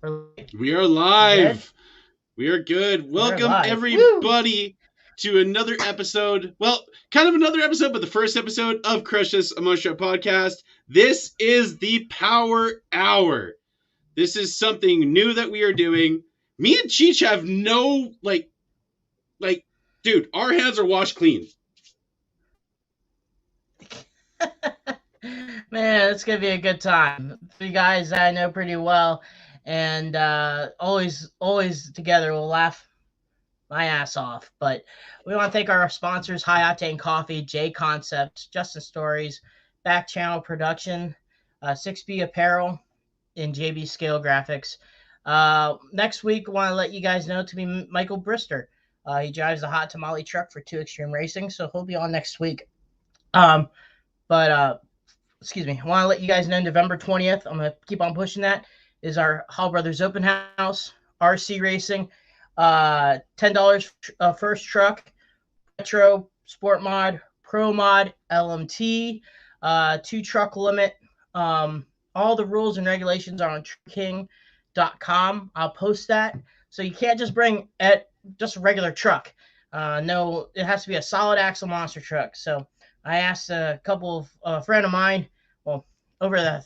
We are live. Good? We are good. We're Welcome, live. everybody, to another episode. Well, kind of another episode, but the first episode of Crush This a Monster podcast. This is the Power Hour. This is something new that we are doing. Me and Cheech have no, dude, our hands are washed clean. Man, it's gonna be a good time. Three guys that I know pretty well, and always together. We'll laugh my ass off. But we want to thank our sponsors: High Octane Coffee, J Concept, Justin Stories, Back Channel Production, 6B Apparel, and JB Scale Graphics. Next week, I want to let you guys know to be Michael Brister. He drives the hot tamale truck for 2 Extreme Racing, so he'll be on next week. Excuse me, I want to let you guys know November 20th, I'm going to keep on pushing that, is our Hall Brothers Open House, RC Racing, $10 first truck, Retro, Sport Mod, Pro Mod, LMT, 2 truck limit. All the rules and regulations are on truckking.com. I'll post that. So you can't just bring just a regular truck. No, it has to be a solid axle monster truck. So I asked a friend of mine, well, over the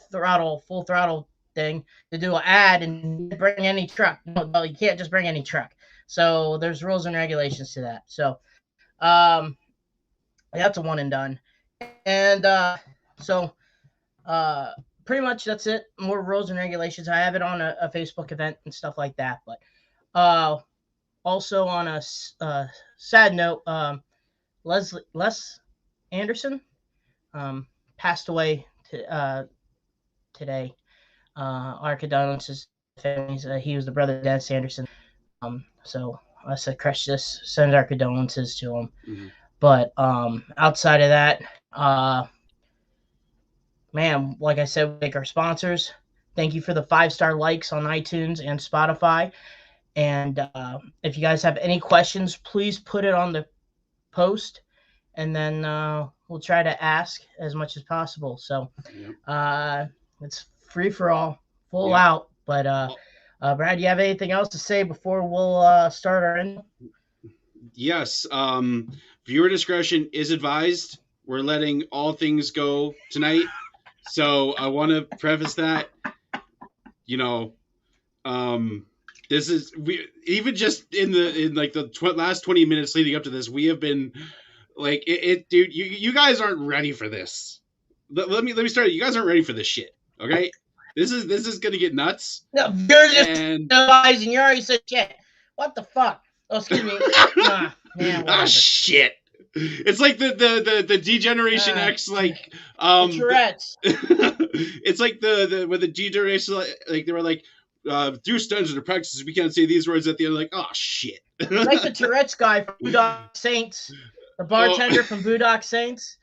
full throttle thing, to do an ad and bring any truck. No, you can't just bring any truck. So there's rules and regulations to that. So that's a one and done. And pretty much that's it. More rules and regulations. I have it on a Facebook event and stuff like that. But also on a sad note, Les Anderson passed away today. Our condolences to families. He was the brother of Dennis Anderson. So I said, Crush This, send our condolences to him. Mm-hmm. But outside of that, man, like I said, we thank our sponsors. Thank you for the 5-star likes on iTunes and Spotify. And if you guys have any questions, please put it on the post, and then we'll try to ask as much as possible. So it's free for all, full out. But Brad, you have anything else to say before we'll start our end? Yes. Viewer discretion is advised. We're letting all things go tonight. So I want to preface that, this is even just in the last 20 minutes leading up to this, we have been dude, you guys aren't ready for this. Let me start. You guys aren't ready for this shit. Okay. This is going to get nuts. No, you're just advising. You already said shit. What the fuck? Oh, excuse me. Shit. It's like the Degeneration X, Tourette's. It's like when the Degeneration, they were like, through standards of practices, we can't say these words at the end, like, oh shit. Like the Tourette's guy from Boondock Saints, the bartender from Boondock Saints.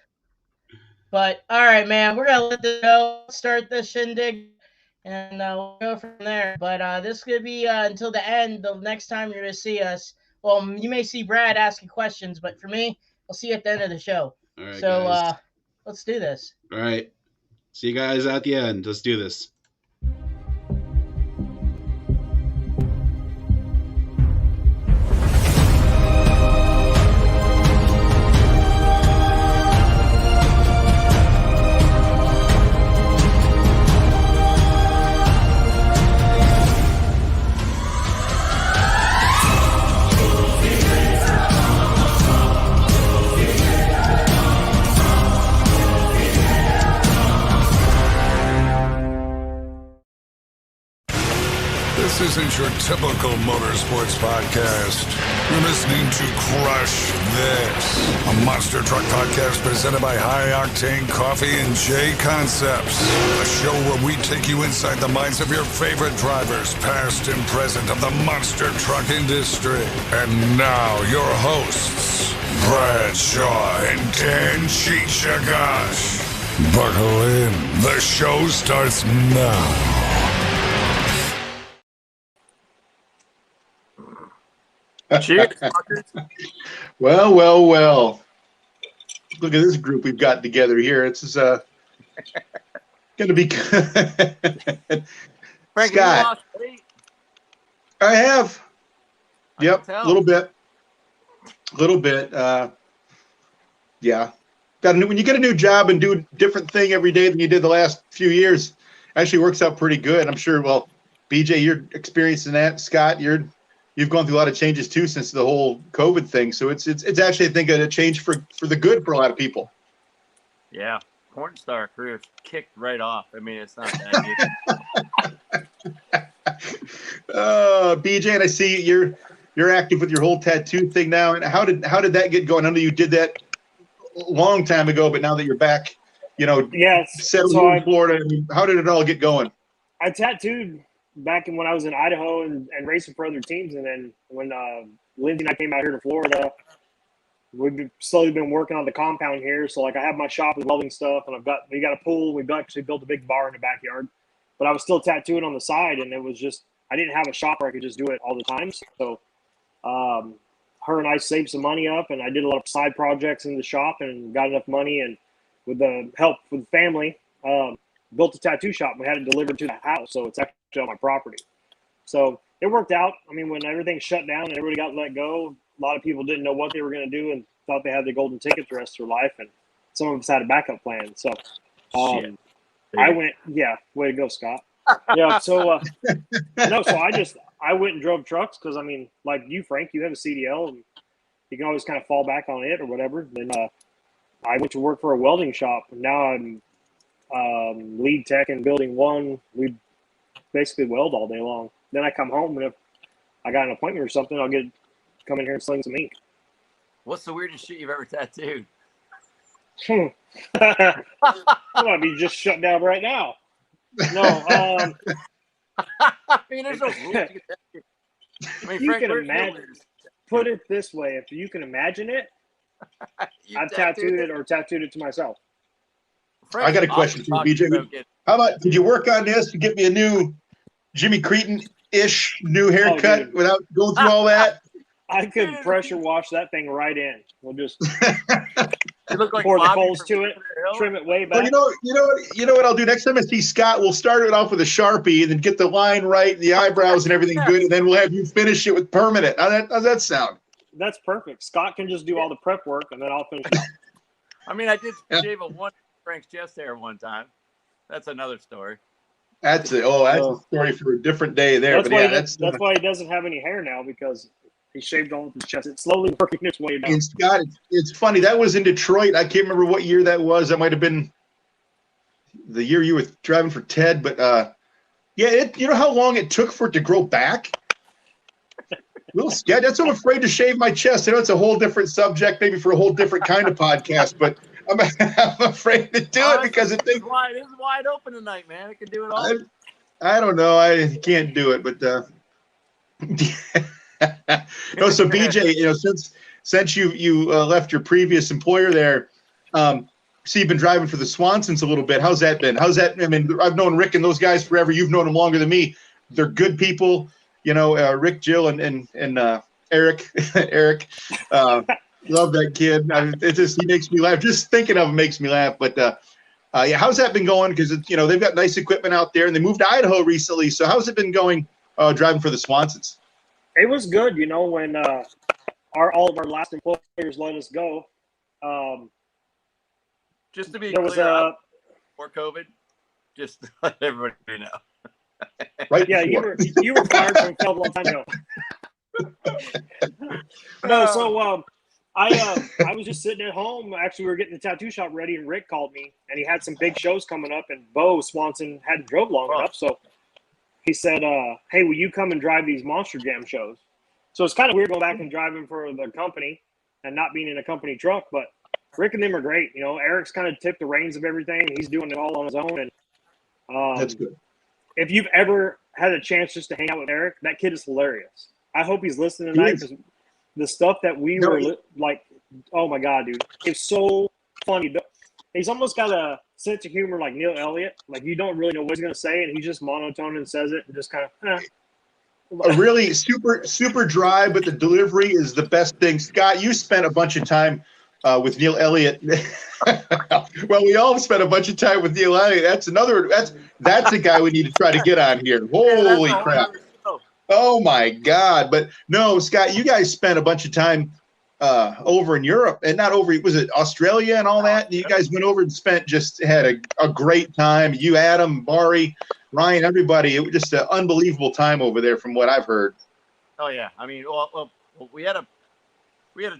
But all right, man, we're gonna let this go. Start this shindig, and we'll go from there. But this could be until the end. The next time you're gonna see us, well, you may see Brad asking questions, but for me, I'll see you at the end of the show. All right, so guys. Let's do this. All right, see you guys at the end. Let's do this. This isn't your typical motorsports podcast. You're listening to Crush This, a monster truck podcast presented by High Octane Coffee and J Concepts. A show where we take you inside the minds of your favorite drivers, past and present, of the monster truck industry. And now, your hosts, Brad Shaw and Dan Chichagash. Buckle in. The show starts now. Cheers. Well. Look at this group we've got together here. It's going to be good. Frank, Scott. I have. Yep, can tell. a little bit. Yeah. When you get a new job and do a different thing every day than you did the last few years, actually works out pretty good. I'm sure. Well, BJ, you're experiencing that. Scott, you've gone through a lot of changes too since the whole COVID thing. So it's actually, I think, a change for the good for a lot of people. Yeah, porn star career kicked right off. I mean, it's not that BJ, and I see you're active with your whole tattoo thing now. And how did that get going? I know you did that a long time ago, but now that you're back, settled in Florida, I mean, how did it all get going? I tattooed back when I was in Idaho and racing for other teams, and then when Lindsay and I came out here to Florida, we've slowly been working on the compound here. So like I have my shop with welding stuff, and we got a pool. We've actually built a big bar in the backyard, but I was still tattooing on the side, and it was just I didn't have a shop where I could just do it all the time. So her and I saved some money up, and I did a lot of side projects in the shop and got enough money, and with the help with family, built a tattoo shop. We had it delivered to the house, so it's actually on my property. So it worked out. I mean, when everything shut down and everybody got let go, a lot of people didn't know what they were going to do and thought they had the golden ticket the rest of their life, and some of us had a backup plan. So I went, way to go, Scott. Yeah, so I went and drove trucks because, I mean, like you, Frank, you have a CDL, and you can always kind of fall back on it or whatever. Then I went to work for a welding shop, and now I'm lead tech in building 1. We basically weld all day long. Then I come home, and if I got an appointment or something, I'll come in here and sling some ink. What's the weirdest shit you've ever tattooed? I might be just shut down right now. No, I mean, there's no rules. I mean, you can imagine. Put it this way: if you can imagine it, I've tattooed it or tattooed it to myself. I got a question for you, BJ. How about, did you work on this to get me a new Jimmy Cretin-ish new haircut without going through all that? I could pressure wash that thing right in. We'll just look like pour the Bobby coals to it, trim it way back. Well, you know what I'll do next time I see Scott? We'll start it off with a Sharpie and then get the line right, the eyebrows and everything good, and then we'll have you finish it with permanent. How's that sound? That's perfect. Scott can just do all the prep work, and then I'll finish it. I mean, I did shave Frank's chest hair one time. That's another story. That's a story for a different day there. That's why he doesn't have any hair now, because he shaved all of his chest. It's slowly working its way down. And Scott, it's funny. That was in Detroit. I can't remember what year that was. That might have been the year you were driving for Ted. But you know how long it took for it to grow back? That's why I'm afraid to shave my chest. I know it's a whole different subject, maybe for a whole different kind of podcast, but I'm afraid to do it because it is wide open tonight, man. It can do it all. I don't know. I can't do it, but no. So BJ, since you left your previous employer there, so you've been driving for the Swansons a little bit. How's that been? I mean, I've known Rick and those guys forever. You've known them longer than me. They're good people. Rick, Jill, and Eric. Eric, love that kid. He makes me laugh. Just thinking of him makes me laugh. But how's that been going? Because they've got nice equipment out there, and they moved to Idaho recently. So how's it been going driving for the Swansons? It was good, when all of our last employers let us go. Just to be clear, before COVID, just to let everybody know. Right? Yeah, before. you were fired from a long time ago. No, so I was just sitting at home. Actually, we were getting the tattoo shop ready, and Rick called me, and he had some big shows coming up, and Bo Swanson hadn't drove long enough, so he said, hey, will you come and drive these Monster Jam shows? So it's kind of weird going back and driving for the company and not being in a company truck, but Rick and them are great. Eric's kind of tipped the reins of everything. He's doing it all on his own. And that's good. If you've ever had a chance just to hang out with Eric, that kid is hilarious. I hope he's listening tonight, because the stuff that we were like, oh my God, dude, it's so funny. He's almost got a sense of humor like Neil Elliott. Like, you don't really know what he's going to say, and he just monotone and says it and just kind of, A really super dry, but the delivery is the best thing. Scott, you spent a bunch of time with Neil Elliott. Well, we all spent a bunch of time with Neil Elliott. That's a guy we need to try to get on here. Holy crap. Oh my God! But no, Scott, you guys spent a bunch of time over in Europe, and not over. Was it Australia and all that? You guys went over and had a great time. You, Adam, Bari, Ryan, everybody. It was just an unbelievable time over there, from what I've heard. Oh yeah, I mean, well, we had a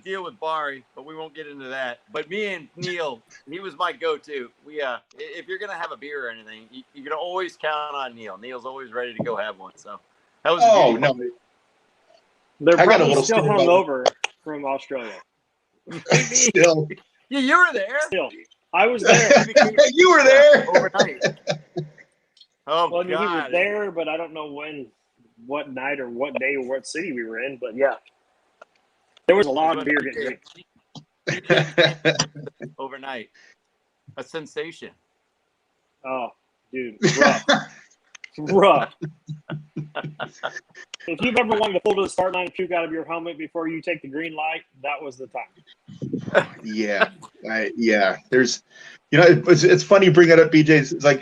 deal with Bari, but we won't get into that. But me and Neil, he was my go-to. We if you're gonna have a beer or anything, you can always count on Neil. Neil's always ready to go have one. So that was no. They're I got a probably little still story about hungover from Australia. Still, Yeah, you were there. Still, I was there. you were there overnight. Oh Well, I mean, he was God. there, but I don't know what night or what day or what city we were in. But yeah, there was a lot of beer getting drank. Overnight. A sensation. Oh, dude, rough. Rough. If you've ever wanted to pull to the start line and puke out of your helmet before you take the green light, that was the time. Yeah. There's, it's funny you bring that up, BJ. It's like,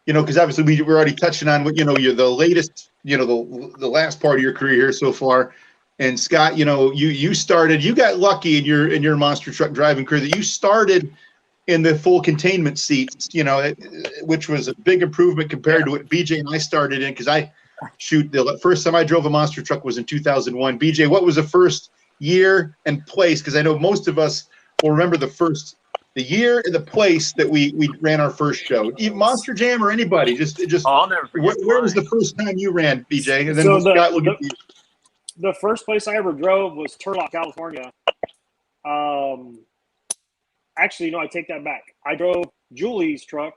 because obviously we're already touching on what, you're the latest, the last part of your career here so far. And Scott, you got lucky in your monster truck driving career that you started in the full containment seats, which was a big improvement compared to what BJ and I started in. Because the first time I drove a monster truck was in 2001. BJ, what was the first year and place? Because I know most of us will remember the year and the place that we ran our first show. Even Monster Jam or anybody, just. I'll never forget. Where was the first time you ran, BJ? And then So Scott will get the first place I ever drove was Turlock, California. Actually, no, I take that back. I drove Julie's truck,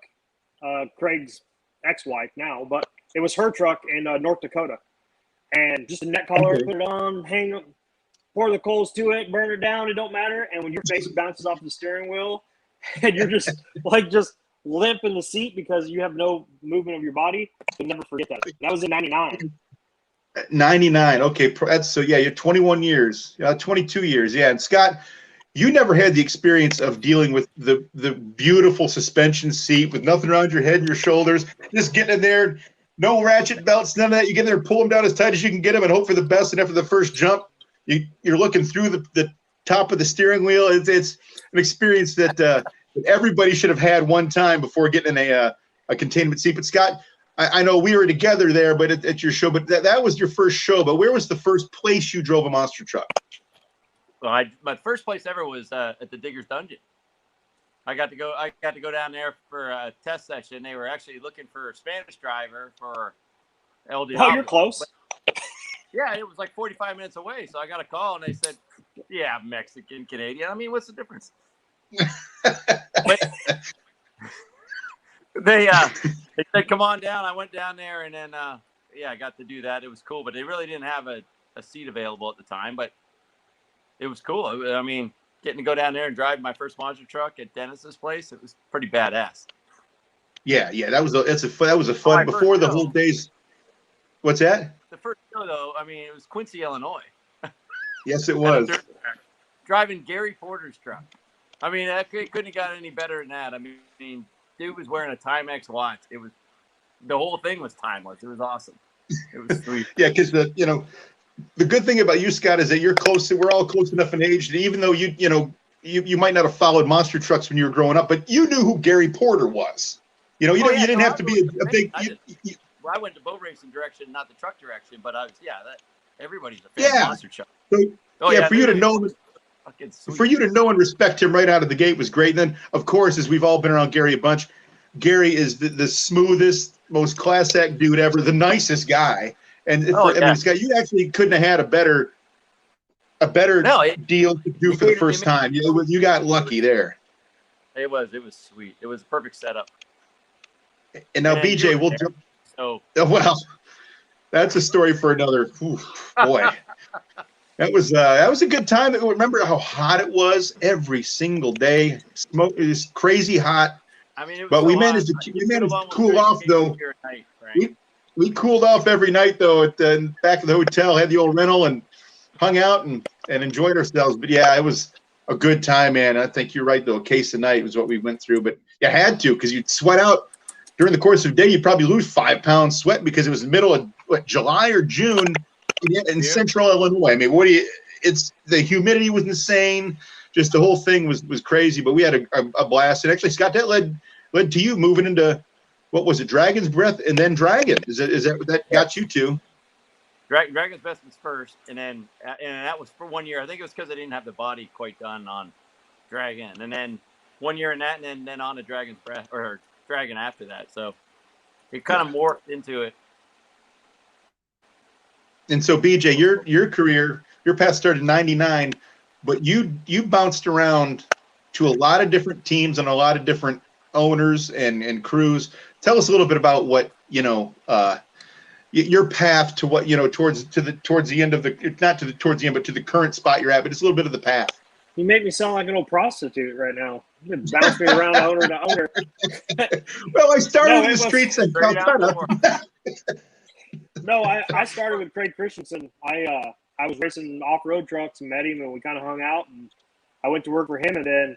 Craig's ex-wife now, but it was her truck in North Dakota. And just a neck collar, put it on, pour the coals to it, burn it down, it don't matter. And when your face bounces off the steering wheel and you're just limp in the seat because you have no movement of your body, you'll never forget that. That was in 99. 99. Okay. You're 21 years, 22 years. Yeah. And Scott, you never had the experience of dealing with the beautiful suspension seat with nothing around your head and your shoulders, just getting in there, no ratchet belts, none of that. You get in there, pull them down as tight as you can get them and hope for the best. And after the first jump, you're looking through the top of the steering wheel. It's an experience that everybody should have had one time before getting in a containment seat. But Scott, I know we were together there, but at your show, but that was your first show. But where was the first place you drove a monster truck? Well, my first place ever was at the Digger's Dungeon. I got to go down there for a test session. They were actually looking for a Spanish driver for El Diablo. Oh, you're close. Yeah, it was like 45 minutes away. So I got a call and they said, "Yeah, Mexican, Canadian. I mean, what's the difference?" But they said, "Come on down." I went down there and then I got to do that. It was cool, but they really didn't have a seat available at the time, but it was cool. I mean, getting to go down there and drive my first monster truck at Dennis's place, it was pretty badass. Yeah. That was a fun before the whole days. What's that? The first show, though, I mean, it was Quincy, Illinois. Yes, it was. Driving Gary Porter's truck. I mean, it couldn't have gotten any better than that. I mean, dude was wearing a Timex watch. The whole thing was timeless. It was awesome. It was sweet. Yeah, because the good thing about you, Scott, is that you're close. We're all close enough in age that even though you might not have followed monster trucks when you were growing up, but you knew who Gary Porter was. You didn't have to be a big. I went to boat racing direction, not the truck direction, but everybody's a fan of monster truck. For you to know and respect him right out of the gate was great. And then, of course, as we've all been around Gary a bunch, Gary is the smoothest, most class act dude ever, the nicest guy. And Scott, you actually couldn't have had a better deal to do for the first time. You got lucky there. It was sweet. It was a perfect setup. And now, BJ, we'll jump. Oh well, that's a story for another. Boy, that was a good time. Remember how hot it was every single day. Smoke, it was crazy hot. I mean, it was but so we managed to cool off though. We cooled off every night though at the back of the hotel. Had the old rental and hung out and enjoyed ourselves. But yeah, it was a good time, man. I think you're right though. A case a night was what we went through, but you had to because you'd sweat out during the course of the day. You'd probably lose 5 pounds sweat because it was the middle of July or June in Central Illinois. I mean, it's the humidity was insane. Just the whole thing was crazy, but we had a blast. And actually, Scott, that led to you moving into, what was it, Dragon's Breath and then Dragon. Is that what that got you to? Dragon's Breath was first, and that was for 1 year. I think it was because I didn't have the body quite done on Dragon, and then 1 year in that, and then on to Dragon's Breath or Dragon after that. So it kind of morphed into it. And so, BJ, your career, your path started in '99, but you bounced around to a lot of different teams and a lot of different owners and crews. Tell us a little bit about what your path to what towards the end of towards the end, but to the current spot you're at. But it's a little bit of the path. You make me sound like an old prostitute right now. You bounce me around owner to owner. Well, I started in the streets in Calcutta. No, I started with Craig Christensen. I was racing off-road trucks and met him, and we kind of hung out. And I went to work for him, and then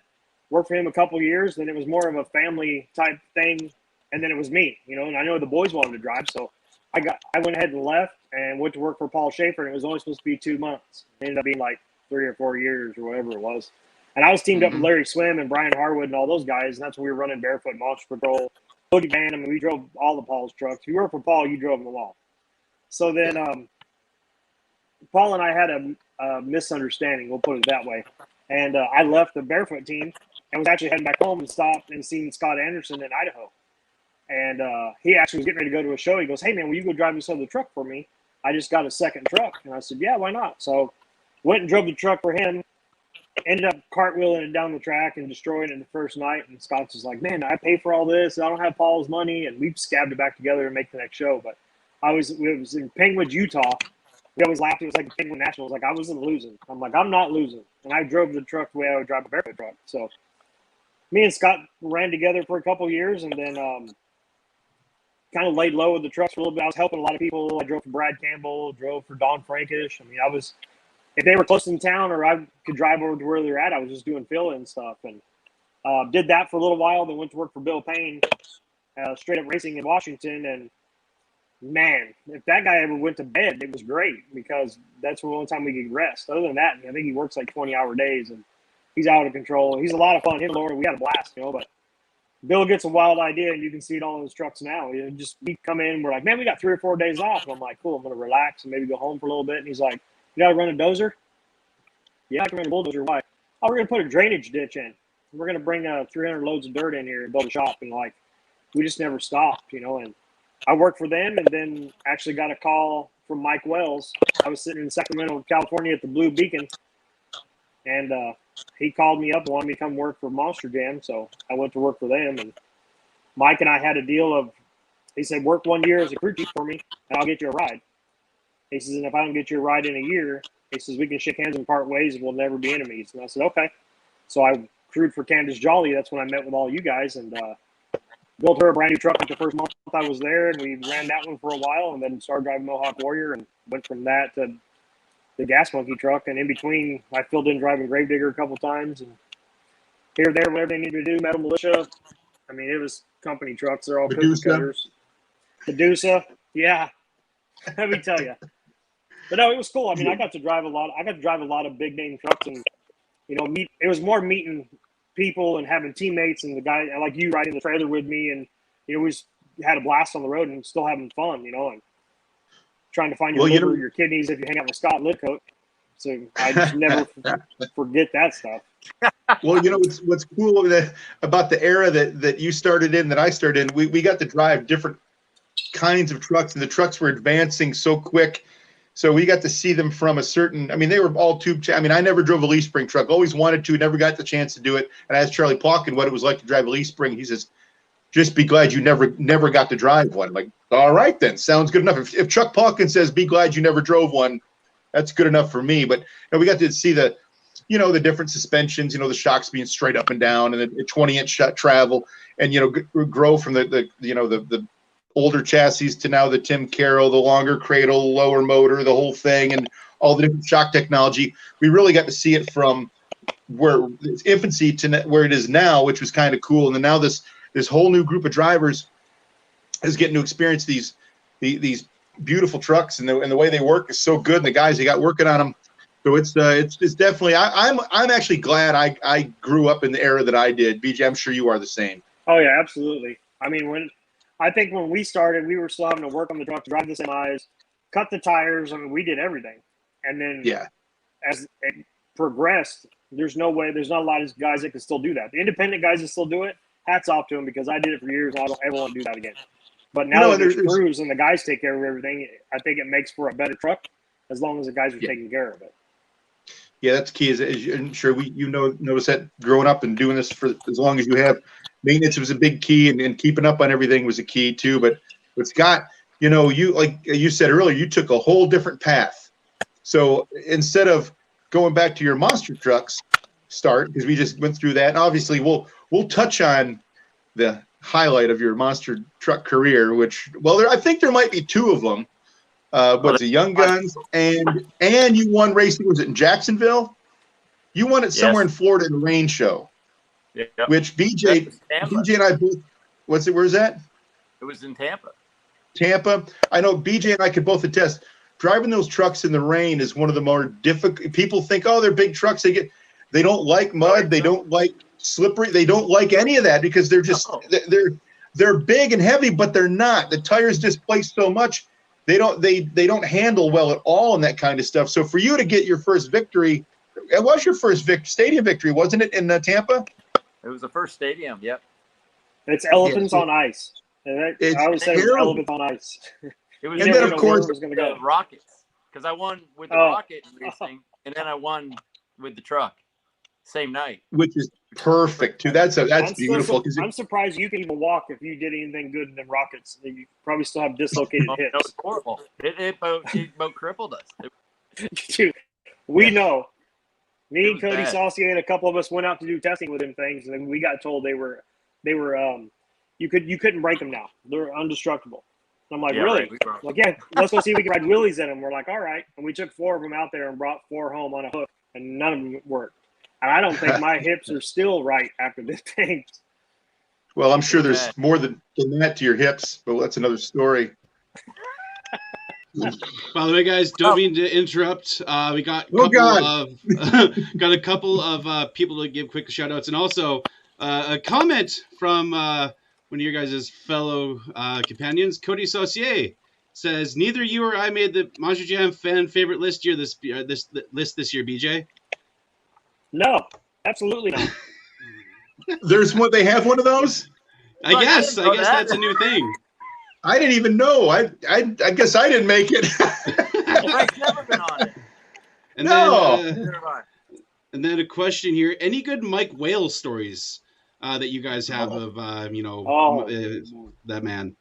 worked for him a couple years. Then it was more of a family type thing, and then it was me, And I know the boys wanted to drive, so I went ahead and left and went to work for Paul Schaefer, and it was only supposed to be 2 months. It ended up being like 3 or 4 years or whatever it was. And I was teamed up with Larry Swim and Brian Harwood and all those guys, and that's when we were running Barefoot Monster Patrol, Boogie Band. I mean, we drove all the Paul's trucks. If you worked for Paul, you drove them all. So then Paul and I had a misunderstanding, we'll put it that way. And I left the Barefoot team and was actually heading back home and stopped and seen Scott Anderson in Idaho. And he actually was getting ready to go to a show. He goes, "Hey, man, will you go drive this other truck for me? I just got a second truck." And I said, "Yeah, why not?" So went and drove the truck for him. Ended up cartwheeling it down the track and destroying it the first night. And Scott's was like, "Man, I pay for all this. I don't have Paul's money." And we scabbed it back together and make the next show. But it was in Penguin, Utah. We always laughed. It was like the Penguin Nationals. Like, I wasn't losing. I'm like, I'm not losing. And I drove the truck the way I would drive a Barefoot truck. So me and Scott ran together for a couple of years, and then kind of laid low with the trucks for a little bit. I was helping a lot of people. I drove for Brad Campbell, drove for Don Frankish. I mean, if they were close in town or I could drive over to where they're at, I was just doing fill-in stuff. And did that for a little while, then went to work for Bill Payne, straight up racing in Washington. And man, if that guy ever went to bed, it was great because that's the only time we could rest. Other than that, I think he works like 20-hour days and he's out of control. He's a lot of fun. Him and Laura, we had a blast, but Bill gets a wild idea, and you can see it all in his trucks now. We come in, we're like, "Man, we got 3 or 4 days off." And I'm like, "Cool, I'm going to relax and maybe go home for a little bit." And he's like, "You got to run a dozer?" "Yeah, I can run a bulldozer." "Why?" "Oh, we're going to put a drainage ditch in. We're going to bring 300 loads of dirt in here and build a shop." And we just never stopped, and I worked for them, and then actually got a call from Mike Wells. I was sitting in Sacramento, California at the Blue Beacon, and he called me up and wanted me to come work for Monster Jam, so I went to work for them. And Mike and I had a deal of, he said, "Work 1 year as a crew chief for me, and I'll get you a ride." He says, "And if I don't get you a ride in a year," he says, "we can shake hands and part ways, and we'll never be enemies." And I said, "Okay." So I crewed for Candace Jolly. That's when I met with all you guys, and built her a brand new truck like the first month I was there, and we ran that one for a while, and then started driving Mohawk Warrior, and went from that to the Gas Monkey truck. And in between, I filled in driving Gravedigger a couple times, and here, there, whatever they needed to do, Metal Militia. I mean, it was company trucks. They're all cookie cutters. Medusa, yeah. Let me tell you. But no, it was cool. I mean, I got to drive a lot. I got to drive a lot of big name trucks, and it was more meeting people and having teammates and the guy like you riding the trailer with me, and we just had a blast on the road and still having fun, and trying to find your liver, your kidneys if you hang out with Scott Liddycoat. So I just never forget that stuff. Well, what's cool about the era that you started in, that I started in, we got to drive different kinds of trucks, and the trucks were advancing so quick. So we got to see them from a certain, I mean, they were all tube. I mean, I never drove a leaf spring truck, always wanted to, never got the chance to do it. And I asked Charlie Plotkin what it was like to drive a leaf spring. He says, "Just be glad you never got to drive one." I'm like, all right, then, sounds good enough. If Chuck Plotkin says, "Be glad you never drove one," that's good enough for me. But we got to see the different suspensions, the shocks being straight up and down, and the 20-inch travel, and grow from the older chassis to now the Tim Carroll, the longer cradle, lower motor, the whole thing, and all the different shock technology. We really got to see it from where its infancy to where it is now, which was kind of cool. And then now this whole new group of drivers is getting to experience these beautiful trucks, and the way they work is so good, and the guys they got working on them. So it's definitely. I'm actually glad I grew up in the era that I did. BJ, I'm sure you are the same. Oh yeah, absolutely. I mean, when we started, we were still having to work on the truck, drive the semis, cut the tires. I mean, we did everything. And then as it progressed, there's not a lot of guys that can still do that. The independent guys that still do it, hats off to them, because I did it for years and I don't ever want to do that again. But now that there's crews and the guys take care of everything, I think it makes for a better truck as long as the guys are taking care of it. Yeah, that's key. I'm sure notice that growing up and doing this for as long as you have. Maintenance was a big key, and keeping up on everything was a key too. But Scott, you like you said earlier, you took a whole different path. So instead of going back to your monster trucks start, because we just went through that, and obviously we'll touch on the highlight of your monster truck career, which I think there might be two of them. What's the Young Guns, and you won racing. Was it in Jacksonville? You won it somewhere in Florida in the rain show. Yeah. Which BJ and I both. Where's that? It was in Tampa. Tampa. I know BJ and I could both attest. Driving those trucks in the rain is one of the more difficult. People think, oh, they're big trucks. They don't like mud. They don't like slippery. They don't like any of that because they're just they're big and heavy, but they're not. The tires displace so much. They don't handle well at all in that kind of stuff. So for you to get your first victory, it was your first stadium victory, wasn't it, in Tampa? It was the first stadium. Yep. It's elephants on ice. I always say it was elephants on ice. It was, and then of course it was going to go Rockets, because I won with the Rocket racing, and then I won with the truck same night, which is perfect too. That's beautiful. I'm surprised you can even walk if you did anything good in them Rockets. You probably still have dislocated hips. It was horrible. It about crippled us. Dude, we know. Me and Cody Saucier and a couple of us went out to do testing with them things, and then we got told they were you couldn't break them now. They're indestructible. And I'm like, really? Right. Like, yeah, let's go see if we can ride wheelies in them. We're like, all right. And we took 4 of them out there and brought 4 home on a hook, and none of them worked. And I don't think my hips are still right after this thing. Well, I'm sure there's more than that to your hips, but that's another story. By the way, guys, don't mean to interrupt. We got a couple of people to give quick shout outs, and also a comment from one of your guys' fellow companions, Cody Saucier, says neither you or I made the Monster Jam fan favorite list this year, BJ. No, absolutely not. They have one of those? I guess that's a new thing. I didn't even know. I guess I didn't make it. I've never been on it. And then a question here: any good Mike Wales stories that you guys have of that man?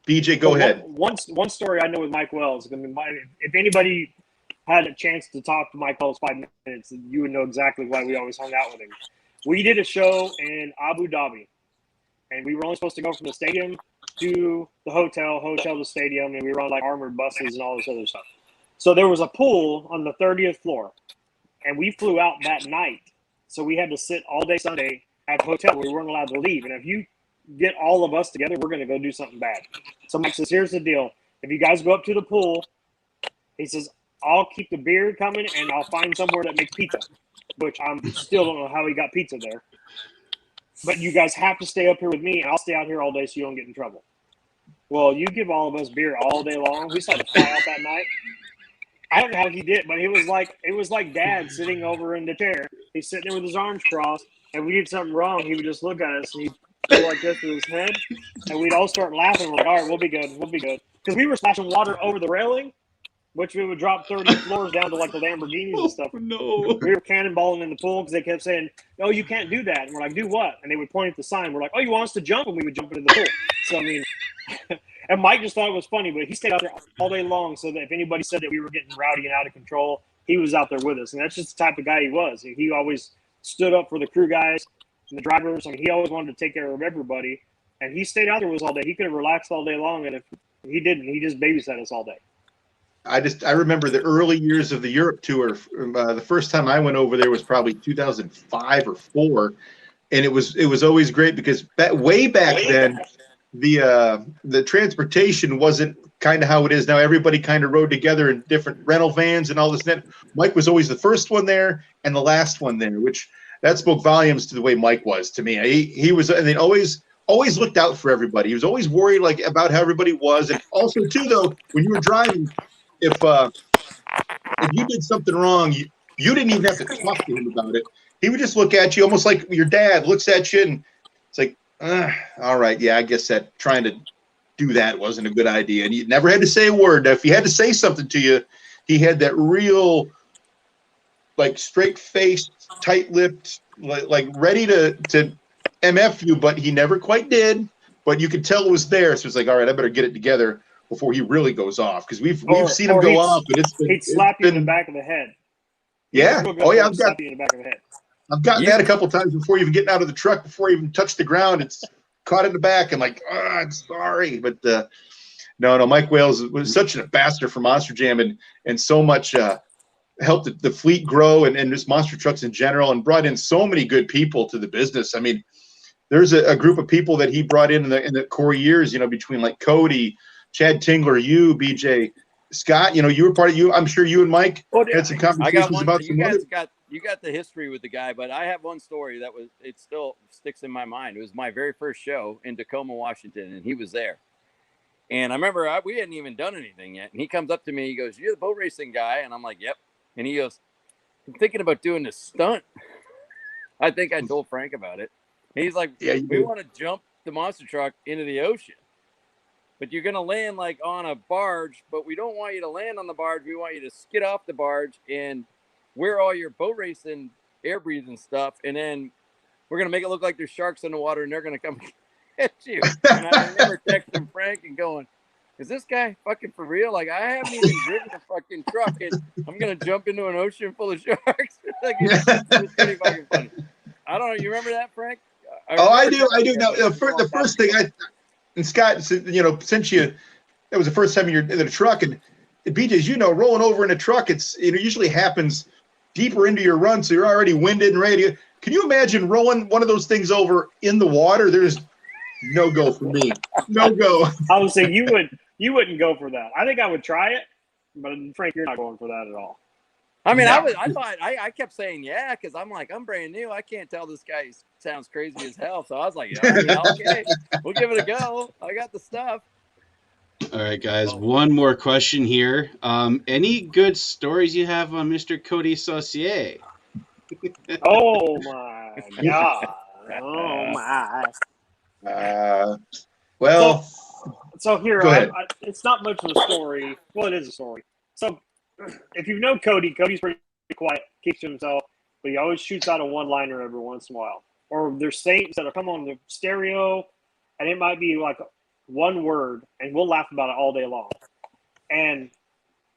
BJ, go ahead. One story I know with Mike Wells. I mean, if anybody had a chance to talk to Mike Wells 5 minutes, you would know exactly why we always hung out with him. We did a show in Abu Dhabi, and we were only supposed to go from the stadium to the hotel to the stadium, and we were on like armored buses and all this other stuff. So there was a pool on the 30th floor, and we flew out that night. So we had to sit all day Sunday at the hotel. We weren't allowed to leave. And if you get all of us together, we're going to go do something bad. So Mike says, here's the deal. If you guys go up to the pool, he says, I'll keep the beer coming, and I'll find somewhere that makes pizza, which I still don't know how he got pizza there. But you guys have to stay up here with me, and I'll stay out here all day so you don't get in trouble. Well, you give all of us beer all day long. We started to fly out that night. I don't know how he did, but it was like Dad sitting over in the chair. He's sitting there with his arms crossed, and we did something wrong. He would just look at us, and he'd go like this with his head, and we'd all start laughing. We're like, all right, we'll be good. Because we were splashing water over the railing, which we would drop 30 floors down to like the Lamborghinis and stuff. No. We were cannonballing in the pool because they kept saying, oh, you can't do that. And we're like, do what? And they would point at the sign. We're like, oh, you want us to jump? And we would jump into the pool. So, I mean, and Mike just thought it was funny, but he stayed out there all day long so that if anybody said that we were getting rowdy and out of control, he was out there with us. And that's just the type of guy he was. He always stood up for the crew guys and the drivers. I mean, he always wanted to take care of everybody. And he stayed out there with us all day. He could have relaxed all day long. And if he didn't, he just babysat us all day. I remember the early years of the Europe tour. The first time I went over there was probably 2005 or 4, and it was always great because way back then the transportation wasn't kind of how it is now. Everybody kind of rode together in different rental vans and all this. And that Mike was always the first one there and the last one there, which that spoke volumes to the way Mike was to me. He was, and then always looked out for everybody. He was always worried like about how everybody was. And also too, though, when you were driving, if you did something wrong, you didn't even have to talk to him about it. He would just look at you almost like your dad looks at you, and it's like, all right, yeah, I guess that trying to do that wasn't a good idea. And you never had to say a word. Now, if he had to say something to you, he had that real, like, straight-faced, tight-lipped, like ready to MF you, but he never quite did. But you could tell it was there. So it's like, all right, I better get it together before he really goes off, because we've seen him go off. But he'd slap you in the back of the head. Yeah. Oh yeah, I've slap you in the back of the head. I've gotten that a couple times before even getting out of the truck, before you even touch the ground. It's caught in the back. I'm like, oh, I'm sorry. But no, Mike Wales was such an ambassador for Monster Jam, and so much helped the fleet grow and just monster trucks in general, and brought in so many good people to the business. I mean, there's a group of people that he brought in the core years, between like Cody, Chad Tingler, you, BJ, Scott, you were part of I'm sure you and Mike had some conversations about some other. You got the history with the guy, but I have one story it still sticks in my mind. It was my very first show in Tacoma, Washington, and he was there. And I remember we hadn't even done anything yet. And he comes up to me, he goes, "You're the boat racing guy?" And I'm like, "Yep." And he goes, "I'm thinking about doing this stunt." I think I told Frank about it. And he's like, "Yeah, we want to jump the monster truck into the ocean. But you're going to land like on a barge, but we don't want you to land on the barge. We want you to skid off the barge and wear all your boat racing, air breathing stuff. And then we're going to make it look like there's sharks in the water and they're going to come get you." And I remember texting Frank and going, "Is this guy fucking for real? Like, I haven't even driven a fucking truck and I'm going to jump into an ocean full of sharks." Like, it's pretty fucking funny. I don't know. You remember that, Frank? I do. Now, the first thing and Scott, since that was the first time you're in the truck, and BJ's, rolling over in a truck, it usually happens deeper into your run, so you're already winded and ready. Can you imagine rolling one of those things over in the water? There's no go for me. No go. I would say you wouldn't go for that. I think I would try it, but Frank, you're not going for that at all. I mean, no. I kept saying yeah, because I'm like, I'm brand new. I can't tell this guy sounds crazy as hell. So I was like, yeah, okay, we'll give it a go. I got the stuff. All right, guys. One more question here. Any good stories you have on Mr. Cody Saucier? Oh my god! Oh my! Well, so here, go ahead. it's not much of a story. Well, it is a story. So, if you know Cody, Cody's pretty quiet, keeps to himself, but he always shoots out a one-liner every once in a while. Or there's sayings that'll come on the stereo, and it might be like one word, and we'll laugh about it all day long. And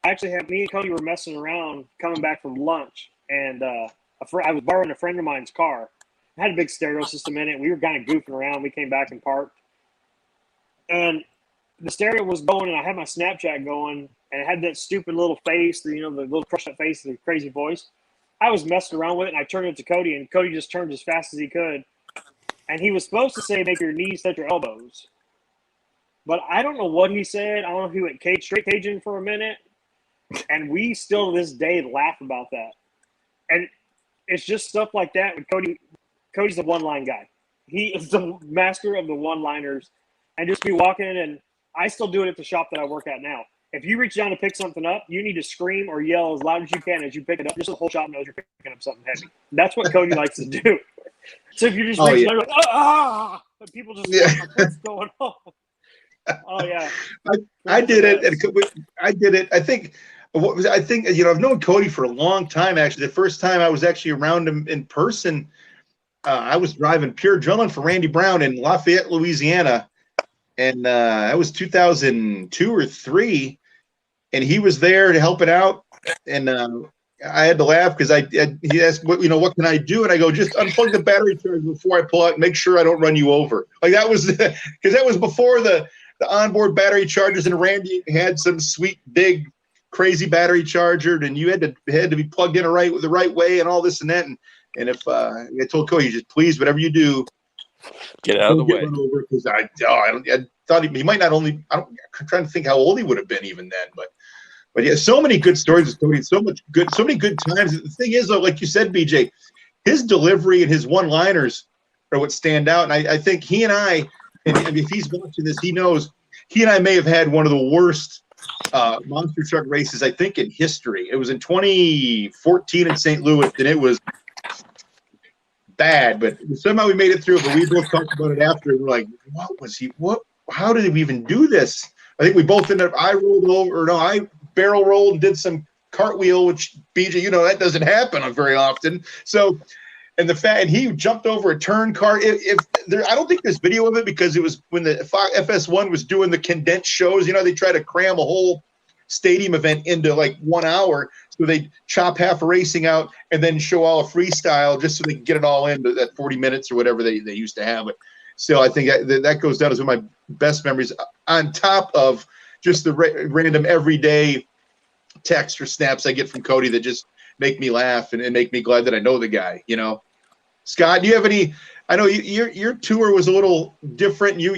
actually, me and Cody were messing around coming back from lunch, and I was borrowing a friend of mine's car. I had a big stereo system in it. We were kind of goofing around. We came back and parked, and the stereo was going, and I had my Snapchat going, and it had that stupid little face, the little crushed up face, the crazy voice. I was messing around with it, and I turned it to Cody, and Cody just turned as fast as he could. And he was supposed to say, "Make your knees touch your elbows." But I don't know what he said. I don't know if he went straight Cajun for a minute. And we still to this day laugh about that. And it's just stuff like that with Cody. Cody's the one-line guy. He is the master of the one-liners. And just be walking in, and I still do it at the shop that I work at now. If you reach down to pick something up, you need to scream or yell as loud as you can as you pick it up, just so the whole shop knows you're picking up something heavy. That's what Cody likes to do. So if you just reach down, like, and people just like, what's going on? Oh yeah, I did it. I did it. I think I've known Cody for a long time. Actually, the first time I was actually around him in person, I was driving pure adrenaline for Randy Brown in Lafayette, Louisiana, and that was 2002 or 3. And he was there to help it out, and I had to laugh because he asked, what can I do? And I go, just unplug the battery charger before I pull out, and make sure I don't run you over. Like that was because that was before the onboard battery chargers, and Randy had some sweet big crazy battery charger, and you had to be plugged in the right way and all this and that. And if I told Cody, just please, whatever you do, Get out of the way. Run over because I thought he might not only. I'm trying to think how old he would have been even then, but yeah, so many good stories with Cody, so many good times. The thing is, though, like you said, BJ, his delivery and his one-liners are what stand out. And I think he and I, and if he's watching this, he knows he and I may have had one of the worst monster truck races, I think, in history. It was in 2014 in St. Louis, and it was bad, but somehow we made it through. But we both talked about it after, and we're like, how did we even do this? I think we both ended up, I barrel rolled and did some cartwheel, which BJ, that doesn't happen very often. So, and he jumped over a turn car. I don't think there's video of it because it was when the FS1 was doing the condensed shows. They try to cram a whole stadium event into like 1 hour. So they chop half a racing out and then show all a freestyle just so they can get it all into that 40 minutes or whatever they used to have it. So I think that goes down as one of my best memories, on top of just the random everyday texts or snaps I get from Cody that just make me laugh and make me glad that I know the guy. Scott, do you have any? I know your tour was a little different. Your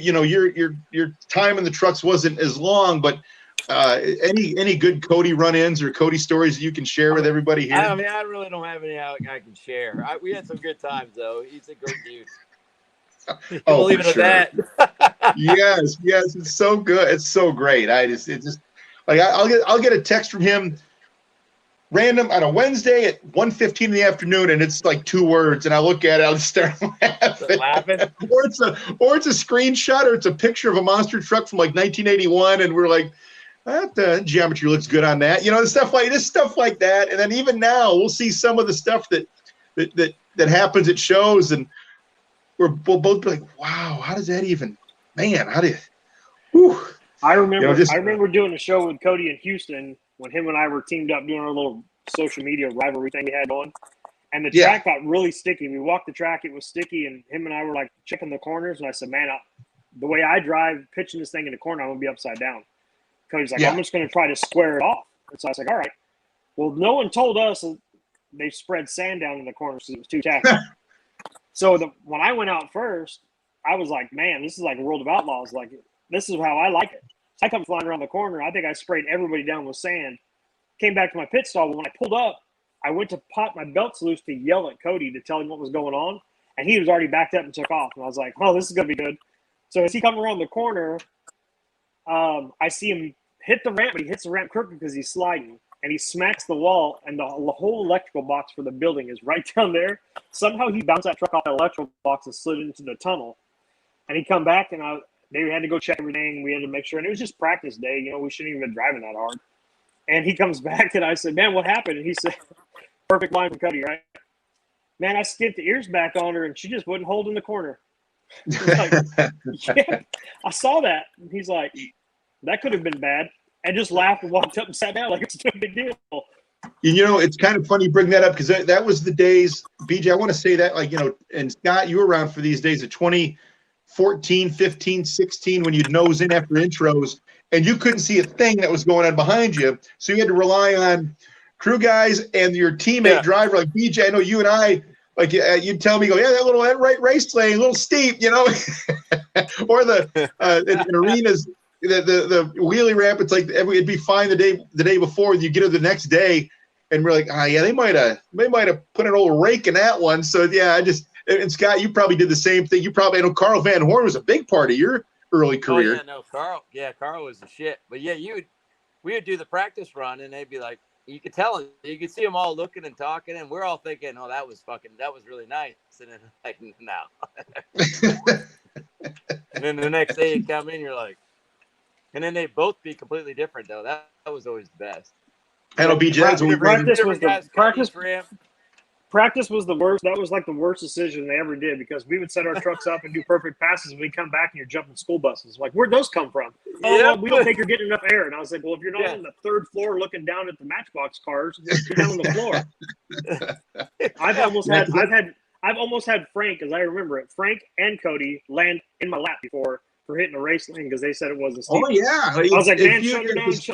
time in the trucks wasn't as long, but any good Cody run-ins or Cody stories that you can share with everybody here? I mean, I really don't have any I can share. We had some good times though. He's a great dude. Oh, leave it sure. at that. yes, it's so good. It's so great. It's just like I'll get a text from him random on a Wednesday at 1:15 in the afternoon, and it's like 2 words, and I look at it, I'll just start laughing. Or it's a screenshot, or it's a picture of a monster truck from like 1981, and we're like, that geometry looks good on that, stuff like that. And then even now, we'll see some of the stuff that happens at shows, and we'll both be like, wow, how does that even, man? How do you? Whew. I remember doing a show with Cody in Houston when him and I were teamed up doing our little social media rivalry thing we had going. And the track got really sticky. We walked the track, it was sticky, and him and I were like checking the corners. And I said, man, the way I drive, pitching this thing in the corner, I'm going to be upside down. Cody's like, I'm just going to try to square it off. And so I was like, all right. Well, no one told us they spread sand down in the corners because it was too tacky. So when I went out first, I was like, man, this is like a World of Outlaws. Like, this is how I like it. So I come flying around the corner. I think I sprayed everybody down with sand. Came back to my pit stall. But when I pulled up, I went to pop my belts loose to yell at Cody to tell him what was going on. And he was already backed up and took off. And I was like, oh, this is going to be good. So as he comes around the corner, I see him hit the ramp, but he hits the ramp crooked because he's sliding. And he smacks the wall, and the whole electrical box for the building is right down there. Somehow he bounced that truck off the electrical box and slid into the tunnel. And he come back, and they had to go check everything. We had to make sure. And it was just practice day. We shouldn't even been driving that hard. And he comes back, and I said, man, what happened? And he said, perfect line from Cody, right? Man, I skipped the ears back on her, and she just wouldn't hold in the corner. Like, yeah, I saw that. And he's like, that could have been bad. And just laughed and walked up and sat down like it's no big deal. It's kind of funny you bring that up because that was the days, BJ, I want to say that, and Scott, you were around for these days of 2014, 15, 16, when you'd nose in after intros, and you couldn't see a thing that was going on behind you. So you had to rely on crew guys and your teammate driver, like BJ. I know you and I, like you'd tell me, that right race lane, a little steep, or in arenas, the wheelie ramp, it's like it'd be fine the day before. You get it the next day, and we're like, they might have put an old rake in that one. So and Scott, you probably did the same thing. I know Carl Van Horn was a big part of your early career. Carl was the shit. But we would do the practice run, and they'd be like, you could tell, you could see them all looking and talking, and we're all thinking, oh, that was really nice. And then like, no. And then the next day you come in, you're like. And then they'd both be completely different, though. That was always the best. I know, BJ. Practice was the worst. That was like the worst decision they ever did because we would set our trucks up and do perfect passes, and we'd come back and you're jumping school buses. Like, where'd those come from? Oh, well, we don't think you're getting enough air. And I was like, well, if you're not on the third floor looking down at the Matchbox cars, you're down on the floor. I've almost had Frank, as I remember it, Frank and Cody land in my lap before for hitting a race lane because they said it wasn't steep. Oh, yeah. I was like, man, shut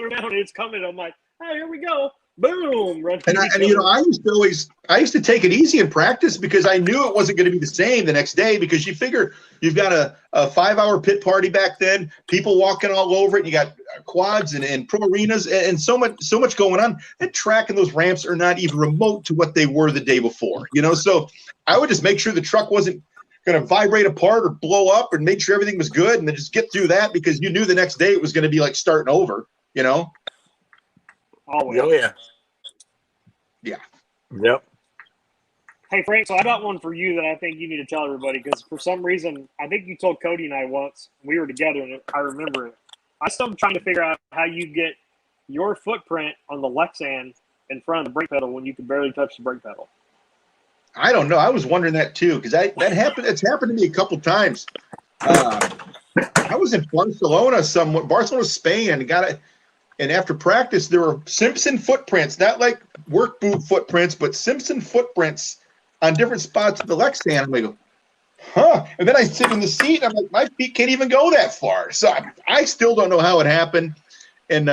her down. And it's coming. I'm like, oh, here we go. boom, run. And I used to take it easy in practice because I knew it wasn't going to be the same the next day, because you figure you've got a 5-hour pit party back then, people walking all over it. And you got quads and pro arenas and so much going on. That track and those ramps are not even remote to what they were the day before, So I would just make sure the truck wasn't going to vibrate apart or blow up, and make sure everything was good, and then just get through that, because you knew the next day it was going to be like starting over, Always. Oh yeah. Yeah. Yep. Hey, Frank, so I got one for you that I think you need to tell everybody, because for some reason, I think you told Cody and I once, we were together, and I remember it. I still am trying to figure out how you get your footprint on the Lexan in front of the brake pedal when you can barely touch the brake pedal. I don't know. I was wondering that too, because that happened. It's happened to me a couple times. I was in Barcelona, Spain, and after practice, there were Simpson footprints, not like work boot footprints, but Simpson footprints on different spots of the Lexan. I'm like, huh? And then I sit in the seat, and I'm like, my feet can't even go that far. So I still don't know how it happened. And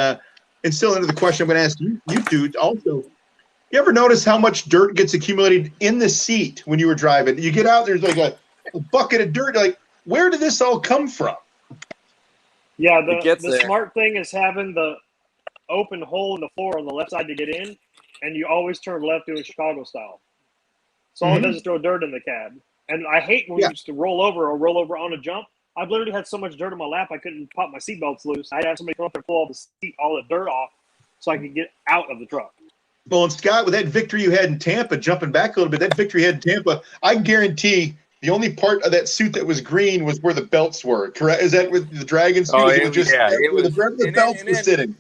still into the question I'm going to ask you two also. You ever notice how much dirt gets accumulated in the seat when you were driving? You get out, there's like a bucket of dirt. Like, where did this all come from? Yeah, the smart thing is having the open hole in the floor on the left side to get in, and you always turn left doing Chicago style. So all it does is throw dirt in the cab. And I hate when we used to roll over on a jump. I've literally had so much dirt in my lap I couldn't pop my seatbelts loose. I'd have somebody come up and pull all the dirt off so I could get out of the truck. Well, and Scott, with that victory you had in Tampa, jumping back a little bit, that victory you had in Tampa, I guarantee the only part of that suit that was green was where the belts were. Correct? Is that with the Dragon suit? It was where the belts were sitting.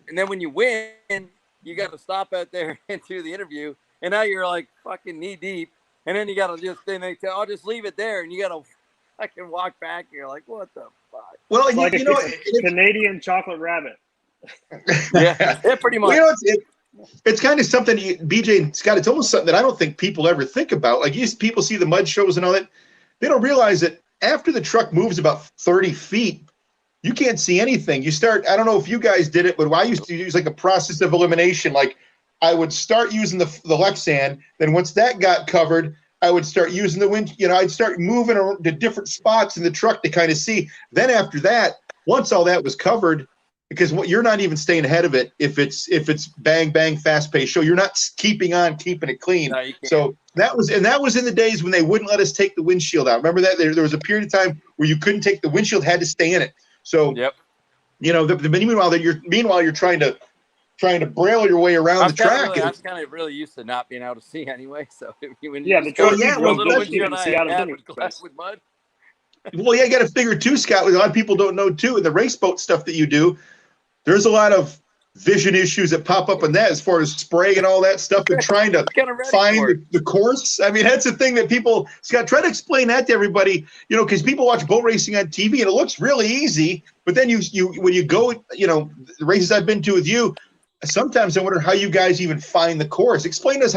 And then when you win, you got to stop out there and do the interview, and now you're like fucking knee deep, and then you got to I'll just leave it there, and you got to fucking walk back. And you're like, what the fuck? Well, it's like a Canadian chocolate rabbit. Yeah, pretty much. Well, it's kind of something, BJ and Scott, it's almost something that I don't think people ever think about. Like, people see the mud shows and all that. They don't realize that after the truck moves about 30 feet, you can't see anything. You start, I don't know if you guys did it, but I used to use like a process of elimination. Like, I would start using the Lexan. Then once that got covered, I would start using the wind. I'd start moving around to different spots in the truck to kind of see. Then after that, once all that was covered, because you're not even staying ahead of it if it's bang bang fast paced show. You're not keeping it clean. No, so that was in the days when they wouldn't let us take the windshield out. Remember that there was a period of time where you couldn't take the windshield, had to stay in it. So meanwhile you're trying to braille your way around the track. I was kind of really used to not being able to see anyway. So when the truck with mud. Well, you got to figure too, Scott. A lot of people don't know too. In the race boat stuff that you do, there's a lot of vision issues that pop up in that, as far as spray and all that stuff, and trying to find the course. I mean, that's the thing that people, Scott, try to explain that to everybody. Because people watch boat racing on TV and it looks really easy, but then when you go, the races I've been to with you, sometimes I wonder how you guys even find the course. Explain to us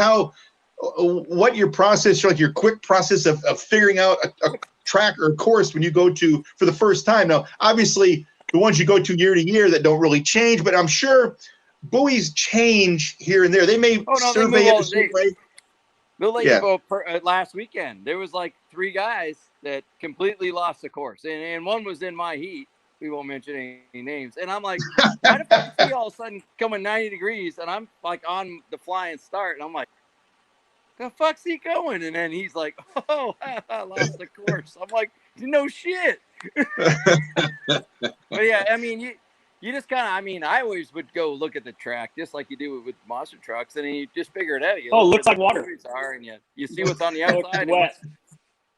what your process, like your quick process of figuring out a track or a course when you go to for the first time. Now, obviously, the ones you go to year to year that don't really change, but I'm sure buoys change here and there. They may survey it the same way. Last weekend, there was like 3 guys that completely lost the course, and one was in my heat. We won't mention any names. And I'm like, why the fuck is he all of a sudden coming 90 degrees, and I'm like on the flying start, and I'm like, the fuck's he going? And then he's like, oh, I lost the course. I'm like, no shit. But yeah, I mean, you just kind of, I always would go look at the track just like you do with monster trucks, and then you just figure it out. You looks like water. And you see what's on the outside.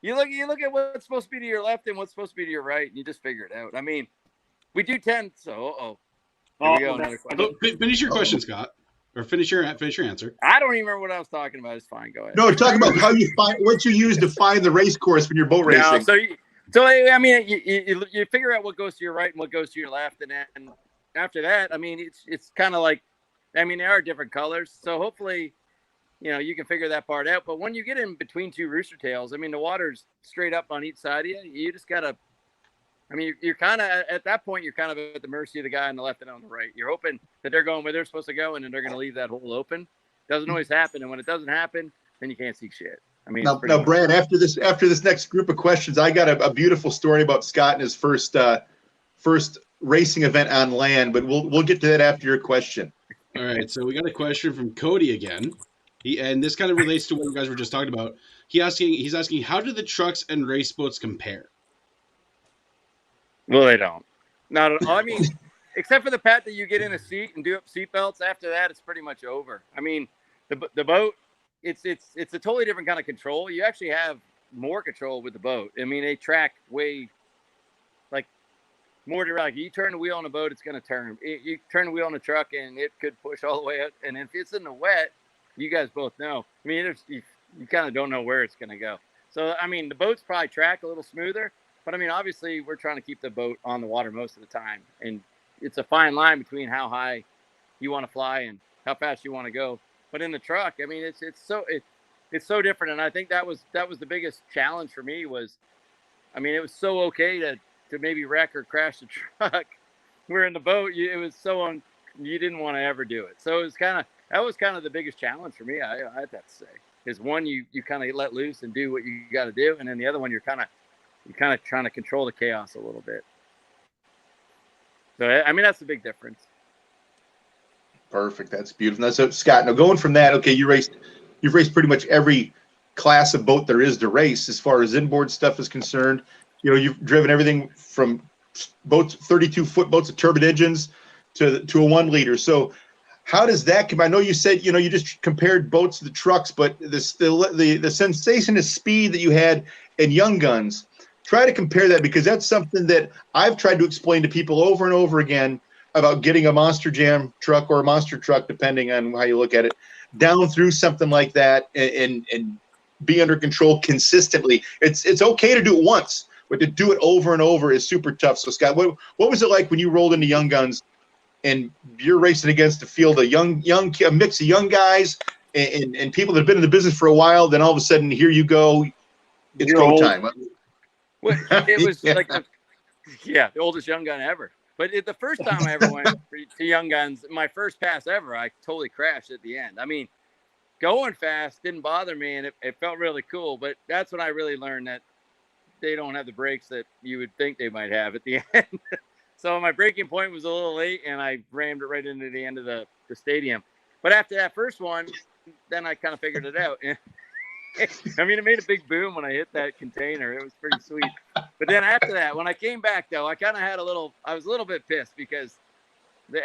You look at what's supposed to be to your left and what's supposed to be to your right, and you just figure it out. I mean, we do tend so. Here we go. Another question. Finish your question, Scott. Or finish your answer. I don't even remember what I was talking about. It's fine. Go ahead. No, talk about how you find what you use to find the race course when you're boat racing. So I mean, you figure out what goes to your right and what goes to your left, and then after that, I mean, it's kind of like, I mean, there are different colors, so hopefully, you can figure that part out. But when you get in between 2 rooster tails, I mean, the water's straight up on each side of you. You just gotta I mean, you're kind of at that point, you're kind of at the mercy of the guy on the left and on the right. You're hoping that they're going where they're supposed to go, and then they're going to leave that hole open. Doesn't always happen, and when it doesn't happen, then you can't see shit. I mean, now, Brad, after this next group of questions, I got a beautiful story about Scott and his first racing event on land, but we'll get to that after your question. All right, so we got a question from Cody again. And this kind of relates to what you guys were just talking about. He's asking, how do the trucks and race boats compare? Well, they don't. Not at all. I mean, except for the fact that you get in a seat and do up seat belts. After that, it's pretty much over. I mean, the boat, it's a totally different kind of control. You actually have more control with the boat. I mean, they track way like more direct. You turn the wheel on a boat, it's going to turn. You turn the wheel on a truck, and it could push all the way up. And if it's in the wet, you guys both know. I mean, you kind of don't know where it's going to go. So, I mean, the boats probably track a little smoother. But, I mean, obviously, we're trying to keep the boat on the water most of the time. And it's a fine line between how high you want to fly and how fast you want to go. But in the truck, I mean, it's so different. And I think that was the biggest challenge for me was, I mean, it was so okay to maybe wreck or crash the truck. We're in the boat. You didn't want to ever do it. So that was kind of the biggest challenge for me, I have to say. Is one, you kind of let loose and do what you got to do. And then the other one, you're kind of trying to control the chaos a little bit. So, I mean, that's the big difference. Perfect. That's beautiful. So, Scott, now going from that, okay, you've raced pretty much every class of boat there is to race as far as inboard stuff is concerned. You know, you've driven everything from boats, 32-foot boats with turbine engines to a 1-liter. So how does that come? I know you said, you know, you just compared boats to the trucks, but the sensation of speed that you had in Young Guns, try to compare that, because that's something that I've tried to explain to people over and over again about getting a Monster Jam truck or a monster truck, depending on how you look at it, down through something like that and be under control consistently. It's okay to do it once, but to do it over and over is super tough. So, Scott, what was it like when you rolled into Young Guns and you're racing against a field of a mix of young guys and people that have been in the business for a while? Then all of a sudden, here you go, it's go time. Well, it was like the oldest Young Gun ever. But the first time I ever went to Young Guns, my first pass ever, I totally crashed at the end. I mean, going fast didn't bother me, and it felt really cool. But that's when I really learned that they don't have the brakes that you would think they might have at the end. So my braking point was a little late, and I rammed it right into the end of the stadium. But after that first one, then I kind of figured it out. I mean, it made a big boom when I hit that container. It was pretty sweet. But then after that, when I came back, though, I was a little bit pissed because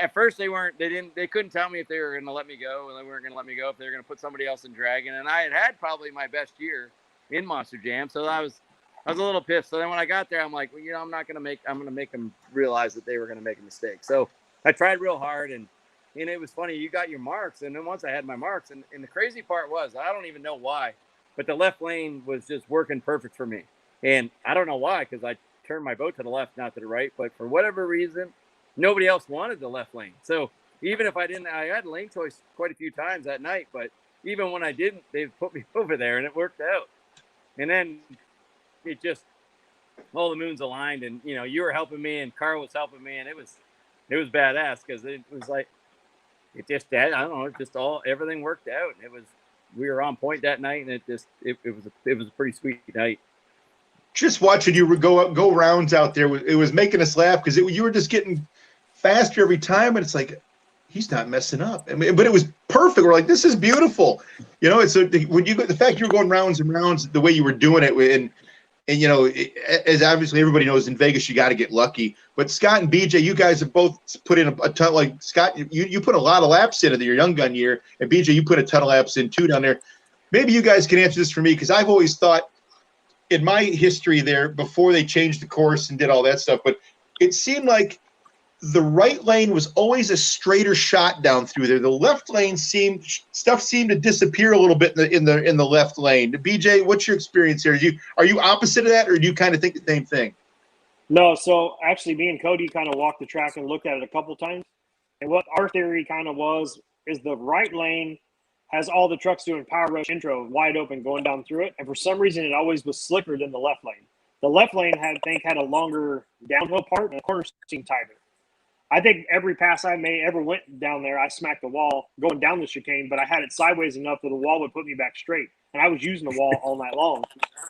at first they couldn't tell me if they were going to let me go, and they weren't going to let me go if they were going to put somebody else in Dragon. And I had probably my best year in Monster Jam, so I was a little pissed. So then when I got there, I'm like, well, you know, I'm going to make them realize that they were going to make a mistake. So I tried real hard, and it was funny. You got your marks, and then once I had my marks, and the crazy part was, I don't even know why, but the left lane was just working perfect for me. And I don't know why, because I turned my boat to the left, not to the right. But for whatever reason, nobody else wanted the left lane. So even if I had lane choice quite a few times that night. But even when I didn't, they put me over there, and it worked out. And then it just, all the moons aligned. And, you know, you were helping me, and Carl was helping me. And it was badass, because it was like, it just, I don't know, it just everything worked out. We were on point that night, and it was a pretty sweet night. Just watching you go rounds out there, it was making us laugh, because you were just getting faster every time, and it's like, he's not messing up. I mean, but it was perfect. We're like, this is beautiful, you know. It's when the fact you were going rounds and rounds, the way you were doing it, and you know, as obviously everybody knows, in Vegas you got to get lucky. But Scott and BJ, you guys have both put in a ton. Like Scott, you put a lot of laps into your Young Gun year, and BJ, you put a ton of laps in too down there. Maybe you guys can answer this for me, because I've always thought, in my history there, before they changed the course and did all that stuff, but it seemed like the right lane was always a straighter shot down through there. The left lane seemed to disappear a little bit in the left lane. BJ, what's your experience here? Are you opposite of that, or do you kind of think the same thing? No, so actually me and Cody kind of walked the track and looked at it a couple times. And what our theory kind of is the right lane has all the trucks doing power rush intro wide open going down through it. And for some reason, it always was slicker than the left lane. The left lane had a longer downhill part, and the corner seemed tighter. I think every pass I ever went down there, I smacked the wall going down the chicane, but I had it sideways enough that the wall would put me back straight. And I was using the wall all night long.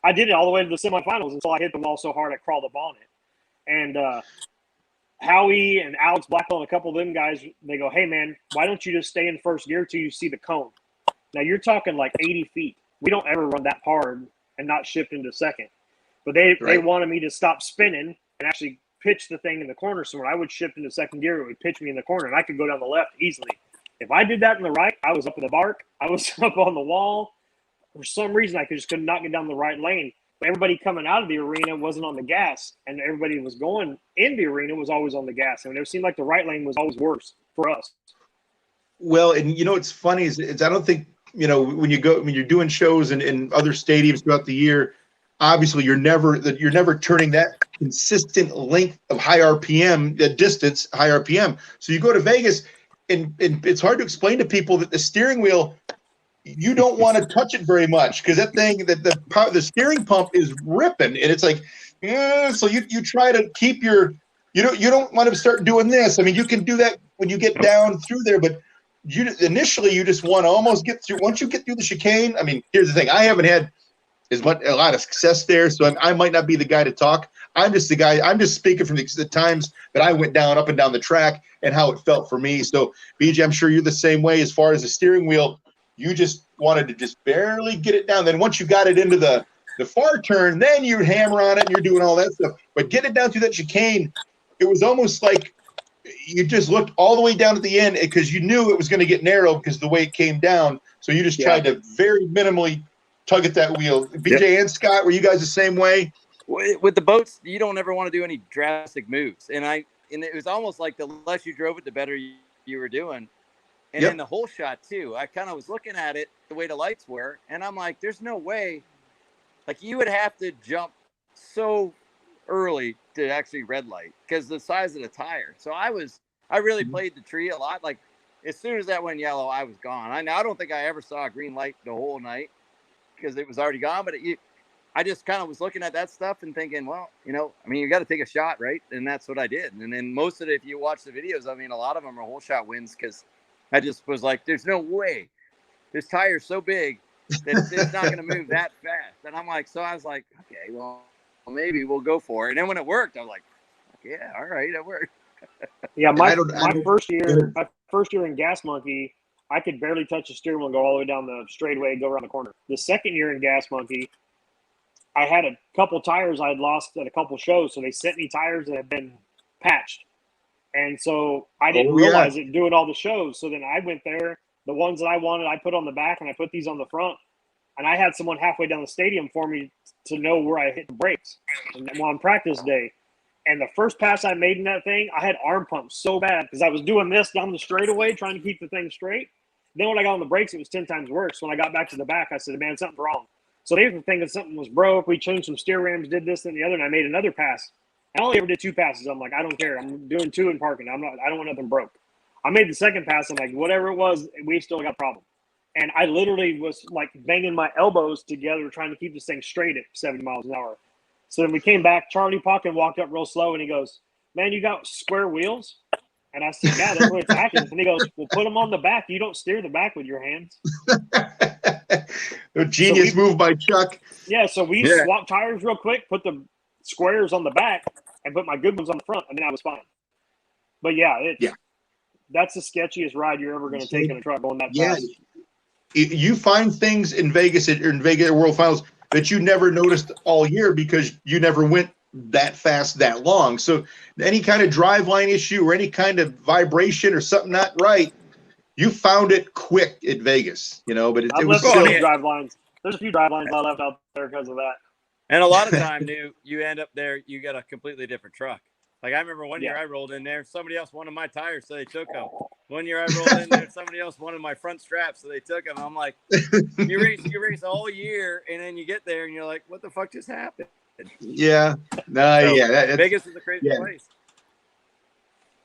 I did it all the way to the semifinals until I hit the wall so hard I crawled up on it. And Howie and Alex Blackwell and a couple of them guys, they go, hey, man, why don't you just stay in first gear till you see the cone? Now, you're talking like 80 feet. We don't ever run that hard and not shift into second. But they wanted me to stop spinning and actually pitch the thing in the corner. So when I would shift into second gear, it would pitch me in the corner, and I could go down the left easily. If I did that in the right, I was up in the bark. I was up on the wall. For some reason, I could not get down the right lane. But everybody coming out of the arena wasn't on the gas, and everybody was going in the arena was always on the gas. I mean, it seemed like the right lane was always worse for us. Well, and what's funny is I don't think when you're doing shows in other stadiums throughout the year, obviously you're never turning that consistent length of high RPM, distance, high RPM. So you go to Vegas, and it's hard to explain to people that the steering wheel, you don't want to touch it very much because that thing, the steering pump is ripping, and it's like, so you try to keep you don't want to start doing this. I mean, you can do that when you get down through there, but initially you just want to almost get through. Once you get through the chicane, I mean, here's the thing: I haven't had a lot of success there, so I might not be the guy to talk. I'm just the guy. I'm just speaking from the times that I went up and down the track and how it felt for me. So, BJ, I'm sure you're the same way as far as the steering wheel. You just wanted to just barely get it down. Then once you got it into the far turn, then you hammer on it and you're doing all that stuff. But getting it down through that chicane, it was almost like you just looked all the way down at the end because you knew it was going to get narrow because of the way it came down. So you just tried to very minimally tug at that wheel. BJ and Scott, were you guys the same way? With the boats, you don't ever want to do any drastic moves. And it was almost like the less you drove it, the better you were doing. And then the whole shot too, I kind of was looking at it the way the lights were, and I'm like, there's no way. Like, you would have to jump so early to actually red light because the size of the tire. So I really played the tree a lot. Like, as soon as that went yellow, I was gone. I don't think I ever saw a green light the whole night because it was already gone. But I just kind of was looking at that stuff and thinking, well, I mean, you got to take a shot, right? And that's what I did. And then most of it, if you watch the videos, I mean, a lot of them are whole shot wins because I just was like, there's no way. This tire's so big that it's not going to move that fast. And I'm like, so I was like, okay, well, maybe we'll go for it. And then when it worked, I was like, yeah, all right, it worked. Yeah, my first year in Gas Monkey, I could barely touch the steering wheel and go all the way down the straightaway and go around the corner. The second year in Gas Monkey, I had a couple tires I had lost at a couple shows, so they sent me tires that had been patched. And so I didn't realize it doing all the shows. So then I went there. The ones that I wanted, I put on the back, and I put these on the front. And I had someone halfway down the stadium for me to know where I hit the brakes on practice day. And the first pass I made in that thing, I had arm pumps so bad because I was doing this down the straightaway trying to keep the thing straight. Then when I got on the brakes, it was 10 times worse. When I got back to the back, I said, man, something's wrong. So they were thinking something was broke. We changed some steer rams, did this and the other, and I made another pass. I only ever did 2 passes. I'm like, I don't care. I'm doing 2 in parking. I don't want nothing broke. I made the second pass. I'm like, whatever it was, we still got a problem. And I literally was like banging my elbows together trying to keep this thing straight at 70 miles an hour. So then we came back. Charlie Pocken walked up real slow, and he goes, man, you got square wheels? And I said, yeah, that's what it's acting. And he goes, well, put them on the back. You don't steer the back with your hands. A genius move by Chuck. Yeah, so we swapped tires real quick, put the squares on the back, and put my good ones on the front, and then I was fine. But that's the sketchiest ride you're ever going to take in a truck going that fast. You find things in Vegas World Finals that you never noticed all year because you never went that fast that long. So any kind of driveline issue or any kind of vibration or something not right, you found it quick at Vegas, but it was still drive lines. There's a few drive lines I left out there because of that. And a lot of time, you end up there, you got a completely different truck. Like I remember one year I rolled in there, somebody else wanted my tires, so they took them. One year I rolled in there, somebody else wanted my front straps, so they took them. I'm like, you race all year, and then you get there, and you're like, what the fuck just happened? Yeah. Vegas is a crazy place.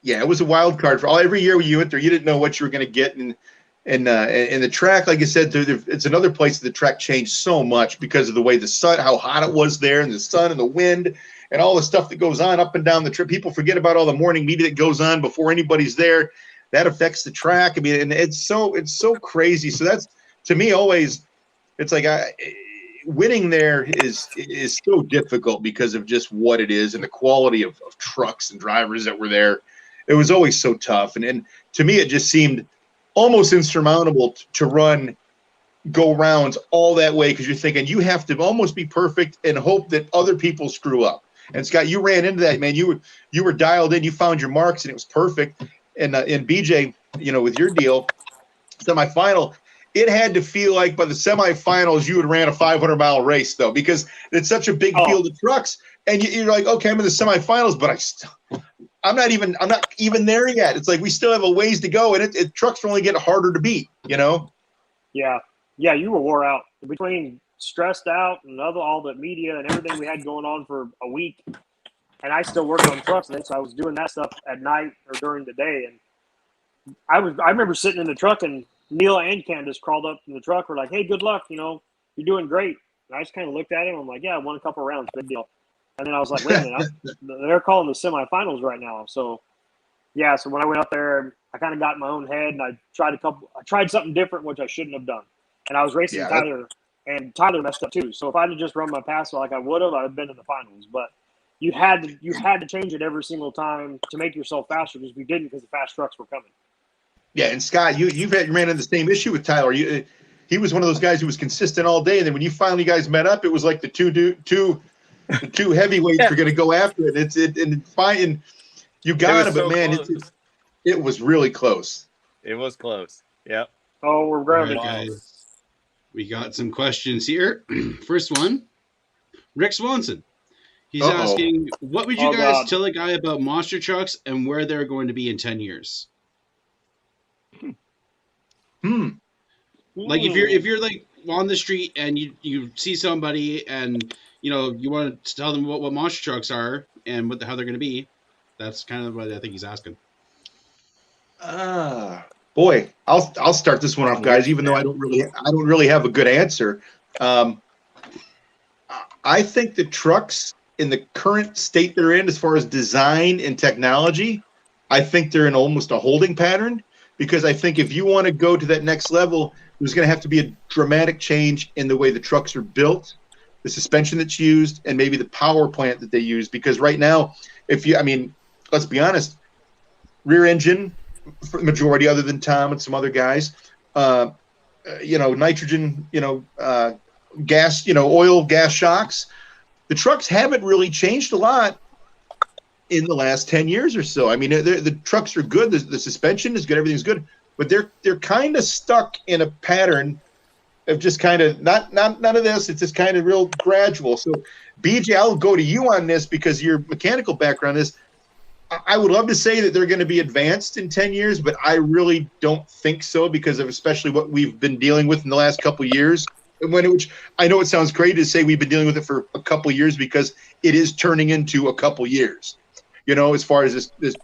Yeah, it was a wild card for every year when you went there. You didn't know what you were going to get, and And the track, like I said, it's another place that the track changed so much because of the way the sun, how hot it was there, and the sun and the wind and all the stuff that goes on up and down the trip. People forget about all the morning media that goes on before anybody's there. That affects the track. I mean, and it's so crazy. So that's, to me, always, it's like winning there is so difficult because of just what it is and the quality of trucks and drivers that were there. It was always so tough. And to me, it just seemed almost insurmountable to go rounds all that way, because you're thinking you have to almost be perfect and hope that other people screw up. And Scott, you ran into that, man. You were dialed in. You found your marks, and it was perfect. And BJ, with your deal, semifinal, it had to feel like by the semifinals you had ran a 500-mile race, though, because it's such a big field of trucks, and you're like, okay, I'm in the semifinals, but I'm not even there yet. It's like we still have a ways to go, and trucks are only getting harder to beat. Yeah, you were wore out between stressed out and all the media and everything we had going on for a week, and I still worked on trucks, and so I was doing that stuff at night or during the day, and I remember sitting in the truck, and Neil and Candace crawled up in the truck. We're like, "Hey, good luck. You're doing great." And I just kind of looked at him. I'm like, "Yeah, I won a couple of rounds. Big deal." And then I was like, "Wait a minute, they're calling the semifinals right now." So, yeah. So when I went up there, I kind of got in my own head, and I tried something different, which I shouldn't have done. And I was racing Tyler, and Tyler messed up too. So if I'd have just run my pass like I would have, I'd have been in the finals. But you had to change it every single time to make yourself faster, because we didn't, because the fast trucks were coming. Yeah, and Scott, you ran into the same issue with Tyler. He was one of those guys who was consistent all day, and then when you finally guys met up, it was like the two heavyweights were going to go after it. It's fine, and you got it, but man, it was really close. It was close. Yep. Oh, we're grounded, guys. We got some questions here. First one, Rick Swanson. He's asking, what would you guys tell a guy about monster trucks and where they're going to be in 10 years? Like if you're like on the street and you see somebody and you want to tell them what monster trucks are and how they're going to be, that's kind of what I think he's asking. Boy, I'll start this one off, guys. Even though I don't really have a good answer. I think the trucks in the current state they're in, as far as design and technology, I think they're in almost a holding pattern. Because I think if you want to go to that next level, there's going to have to be a dramatic change in the way the trucks are built, the suspension that's used, and maybe the power plant that they use. Because right now, let's be honest, rear engine, for the majority, other than Tom and some other guys, nitrogen, gas, oil, gas shocks. The trucks haven't really changed a lot in the last 10 years or so. I mean, the trucks are good. The suspension is good. Everything's good, but they're kind of stuck in a pattern of just kind of none of this. It's just kind of real gradual. So BJ, I'll go to you on this because your mechanical background is, I would love to say that they're going to be advanced in 10 years, but I really don't think so because of especially what we've been dealing with in the last couple of years. Which I know it sounds crazy to say we've been dealing with it for a couple of years because it is turning into a couple years. As far as this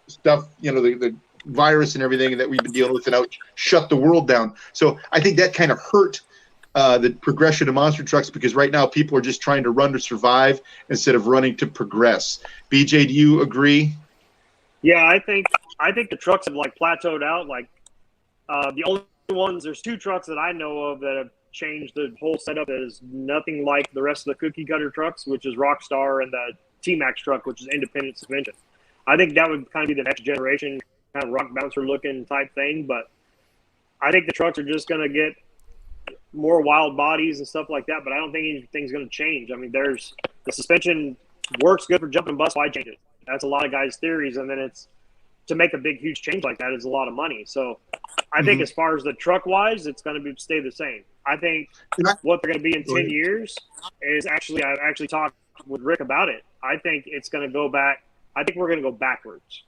stuff, the virus and everything that we've been dealing with, and out shut the world down. So I think that kind of hurt the progression of monster trucks because right now people are just trying to run to survive instead of running to progress. BJ, do you agree? Yeah, I think the trucks have plateaued out. The only ones, there's two trucks that I know of that have changed the whole setup that is nothing like the rest of the cookie cutter trucks, which is Rockstar and the T-Max truck, which is independent suspension. I think that would kind of be the next generation kind of rock bouncer looking type thing, but I think the trucks are just going to get more wild bodies and stuff like that, but I don't think anything's going to change. I mean, the suspension works good for jumping bus wide changes. That's a lot of guys' theories, and then it's to make a big, huge change like that is a lot of money. So I think as far as the truck-wise, it's going to stay the same. I think what they're going to be in 10 years is I've actually talked with Rick about it. I think it's going to go back. I think we're going to go backwards.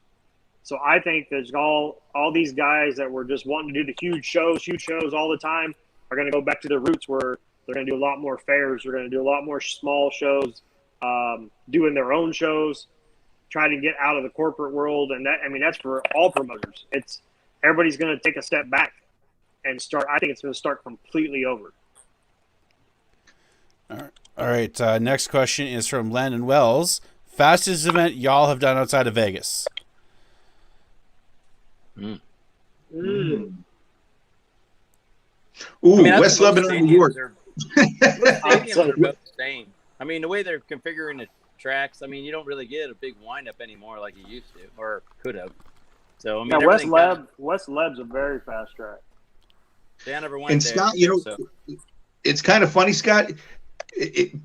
So I think there's all these guys that were just wanting to do the huge shows all the time are going to go back to their roots where they're going to do a lot more fairs. They're going to do a lot more small shows, doing their own shows, trying to get out of the corporate world. And that's for all promoters. Everybody's going to take a step back. and start. I think it's going to start completely over. All right. Next question is from Landon Wells. Fastest event y'all have done outside of Vegas? Ooh, I West think most Lebanon, New York. Stadiums are about the same. I mean, the way they're configuring the tracks, I mean, you don't really get a big windup anymore like you used to or could have. So I mean, West Leb's a very fast track. I never went And there. Scott, so. it's kind of funny, Scott.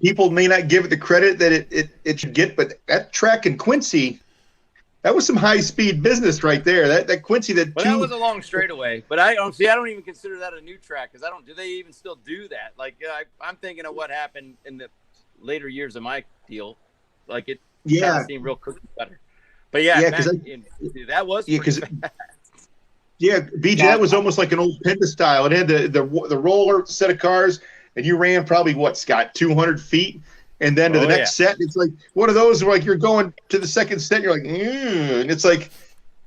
People may not give it the credit that it should get, but that track in Quincy, that was some high speed business right there. That Quincy, that was a long straightaway. But I don't even consider that a new track because do they even still do that? Like I'm thinking of what happened in the later years of my deal. Like it kind of seemed real cookie cutter. But that was pretty fast. Yeah, BJ, that was almost like an old Penta style. It had the roller set of cars, and you ran probably Scott, 200 feet, and then to the next set, it's like one of those where like you're going to the second set, and you're like, and it's like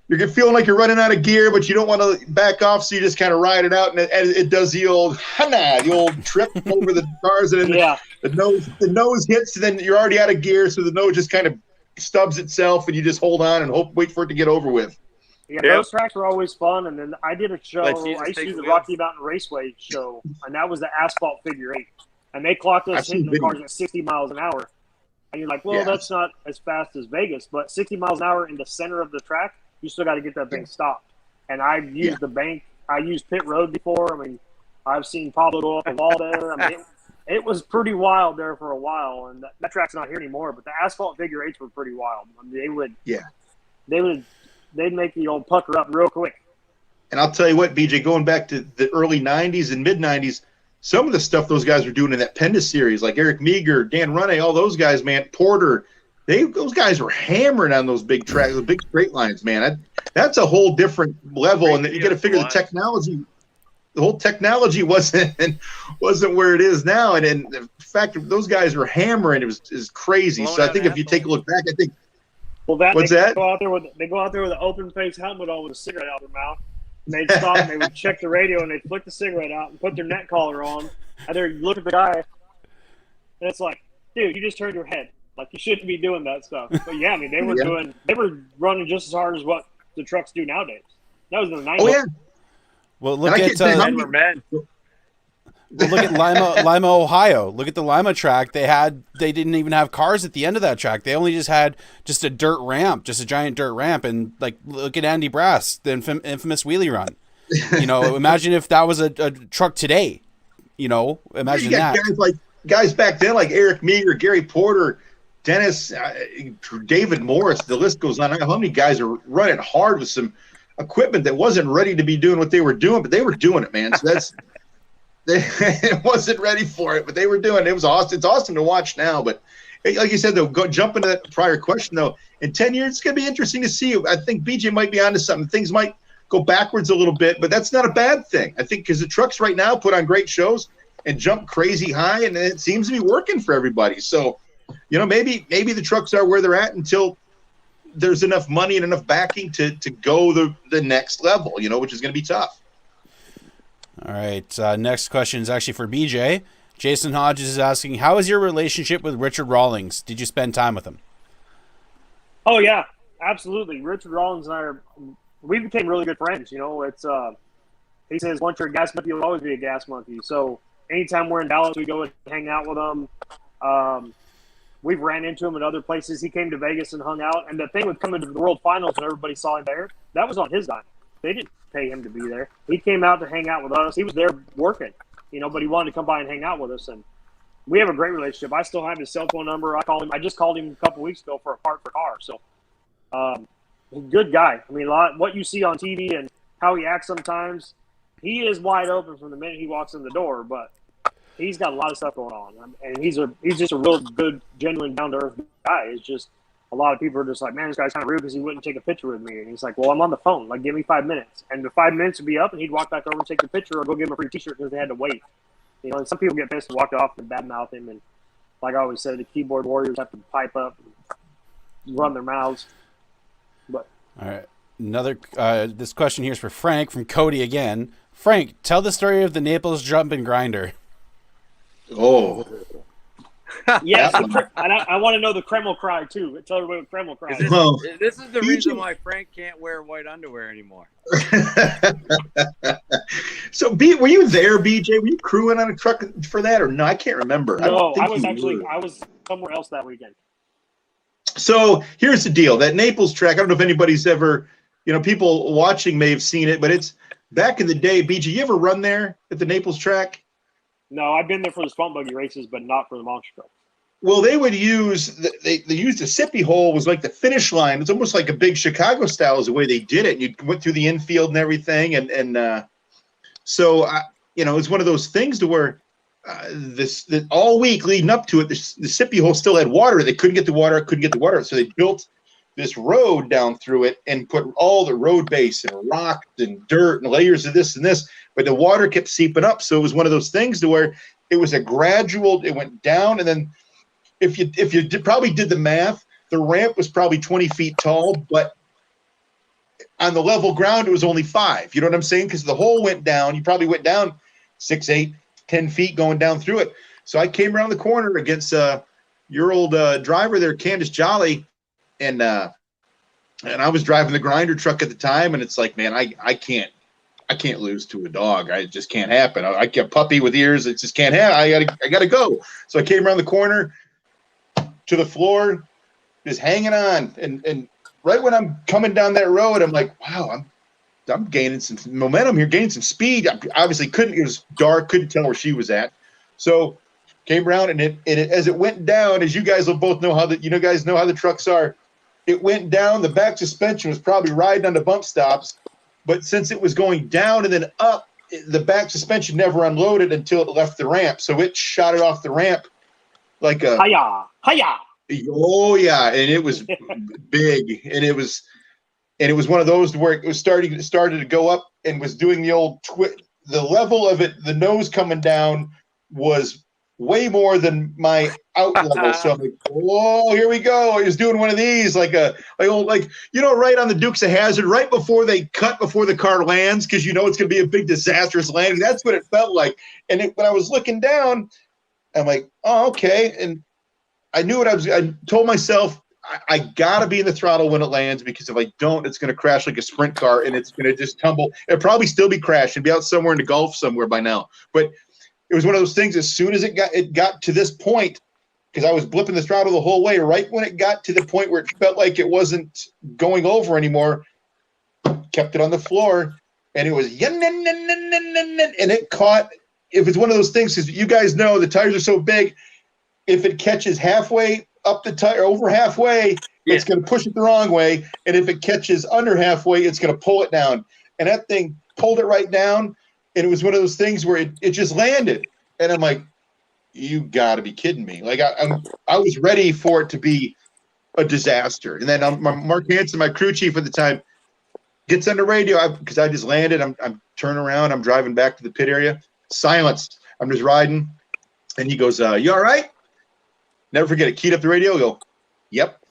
you're feeling like you're running out of gear, but you don't want to back off, so you just kind of ride it out, and it does the old trip over the cars, and then the nose hits, and then you're already out of gear, so the nose just kind of stubs itself, and you just hold on and wait for it to get over with. Yeah, those tracks were always fun. And then I did a show. I used to do the Rocky Mountain Raceway show, and that was the asphalt figure 8. And they clocked us hitting the cars at 60 miles an hour. And you're like, well, that's not as fast as Vegas, but 60 miles an hour in the center of the track, you still got to get that thing stopped. And I've used the bank. I used pit road before. I mean, I've seen Pablo go up a wall there. I mean, it was pretty wild there for a while. And that track's not here anymore. But the asphalt figure 8s were pretty wild. I mean, they'd make the old pucker up real quick. And I'll tell you what, BJ, going back to the early 90s and mid-90s, some of the stuff those guys were doing in that Penda series, like Eric Meager, Dan Runne, all those guys, man, Porter, those guys were hammering on those big tracks, the big straight lines, man. That's a whole different level, and you got to figure the technology. The whole technology wasn't where it is now, and the fact that those guys were hammering is crazy. So I think if you take a look back, I think. Well, they go out there with an open face helmet on with a cigarette out their mouth. And they'd stop and they would check the radio and they'd flick the cigarette out and put their neck collar on. And they'd look at the guy. And it's like, dude, you just turned your head. Like, you shouldn't be doing that stuff. But yeah, I mean, they were running just as hard as what the trucks do nowadays. That was in the 90s. Oh, yeah. Well, look at Lima, Ohio. Look at the Lima track. They didn't even have cars at the end of that track. They only just had a dirt ramp, just a giant dirt ramp. And like, look at Andy Brass, the infamous wheelie run. Imagine if that was a truck today. Imagine that. Guys back then like Eric Meager, Gary Porter, Dennis, David Morris. The list goes on. How many guys are running hard with some equipment that wasn't ready to be doing what they were doing, but they were doing it, man. So that's. It wasn't ready for it, but they were doing it. It was awesome. It's awesome to watch now. But like you said, though, jump into that prior question, though. In 10 years, it's going to be interesting to see. I think BJ might be onto something. Things might go backwards a little bit, but that's not a bad thing. I think because the trucks right now put on great shows and jump crazy high, and it seems to be working for everybody. So, maybe the trucks are where they're at until there's enough money and enough backing to go the next level, which is going to be tough. All right. Next question is actually for BJ. Jason Hodges is asking, how is your relationship with Richard Rawlings? Did you spend time with him? Oh, yeah, absolutely. Richard Rawlings and we became really good friends. It's he says, once you're a gas monkey, you'll always be a gas monkey. So anytime we're in Dallas, we go and hang out with him. We've ran into him at other places. He came to Vegas and hung out. And the thing with coming to the World Finals and everybody saw him there, that was on his dime. They didn't pay him to be there. He came out to hang out with us. He was there working, but he wanted to come by and hang out with us. And we have a great relationship. I still have his cell phone number. I just called him a couple weeks ago for a part for car. So, good guy. I mean, what you see on TV and how he acts sometimes, he is wide open from the minute he walks in the door, but he's got a lot of stuff going on. And he's just a real good, genuine, down-to-earth guy. It's just, a lot of people are just like, man, this guy's kind of rude because he wouldn't take a picture with me. And he's like, well, I'm on the phone. Like, give me 5 minutes. And the 5 minutes would be up, and he'd walk back over and take the picture or go give him a free T-shirt because they had to wait. And some people get pissed and walk off and badmouth him. And like I always said, the keyboard warriors have to pipe up and run their mouths. But all right. Another this question here is for Frank from Cody again. Frank, tell the story of the Naples jump and grinder. Oh, Yes, and I want to know the Kreml cry too. Tell everybody what Kreml cry. This is the BJ reason why Frank can't wear white underwear anymore. So, were you there, BJ? Were you crewing on a truck for that, or no? I can't remember. No, I was somewhere else that weekend. So here's the deal: that Naples track. I don't know if anybody's ever, people watching may have seen it, but it's back in the day. BJ, you ever run there at the Naples track? No, I've been there for the swamp buggy races, but not for the monster truck. Well, they would use they used the sippy hole was like the finish line. It's almost like a big Chicago style is the way they did it. You went through the infield and everything, so it's one of those things to where all week leading up to it, the sippy hole still had water. They couldn't get the water, so they built this road down through it and put all the road base and rock and dirt and layers of this and this, but the water kept seeping up. So it was one of those things to where it was a gradual. It went down, and then if you probably did the math, the ramp was probably 20 feet tall, but on the level ground it was only 5. You know what I'm saying? Because the hole went down. You probably went down 6, 8, 10 feet going down through it. So I came around the corner against your old driver there, Candace Jolly, and I was driving the grinder truck at the time, and it's like, man, I can't lose to a dog. It just can't happen. I get a puppy with ears. It just can't happen. I gotta go. So I came around the corner to the floor, just hanging on, and right when I'm coming down that road, I'm like, wow, I'm gaining some momentum here, gaining some speed. I obviously it was dark, couldn't tell where she was at. So came around, and it as it went down, as you guys will both know guys know how the trucks are, it went down. The back suspension was probably riding on the bump stops, but since it was going down and then up, the back suspension never unloaded until it left the ramp. So it shot it off the ramp like a Hiya. Oh yeah, and it was big, and it was one of those where it was started to go up and was doing the old the level of it, the nose coming down was way more than my out level. So I'm like, whoa, here we go. He was doing one of these like right on the Dukes of Hazzard, right before they cut before the car lands, because it's gonna be a big disastrous landing. That's what it felt like. And when I was looking down, I'm like, oh, okay. And I knew what I told myself, I got to be in the throttle when it lands, because if I don't, it's going to crash like a sprint car, and it's going to just tumble. It'll probably still be crashing, be out somewhere in the Gulf somewhere by now. But it was one of those things, as soon as it got to this point, because I was blipping the throttle the whole way, right when it got to the point where it felt like it wasn't going over anymore, kept it on the floor, and it was, and it caught. If it's one of those things, because you guys know the tires are so big, if it catches halfway up the tire, over halfway, it's going to push it the wrong way. And if it catches under halfway, it's going to pull it down. And that thing pulled it right down. And it was one of those things where it just landed. And I'm like, you got to be kidding me. Like I was ready for it to be a disaster. And then Mark Hansen, my crew chief at the time, gets on the radio because I just landed. I'm turning around. I'm driving back to the pit area. Silence. I'm just riding. And he goes, you all right? Never forget it. Keyed up the radio. Go, yep.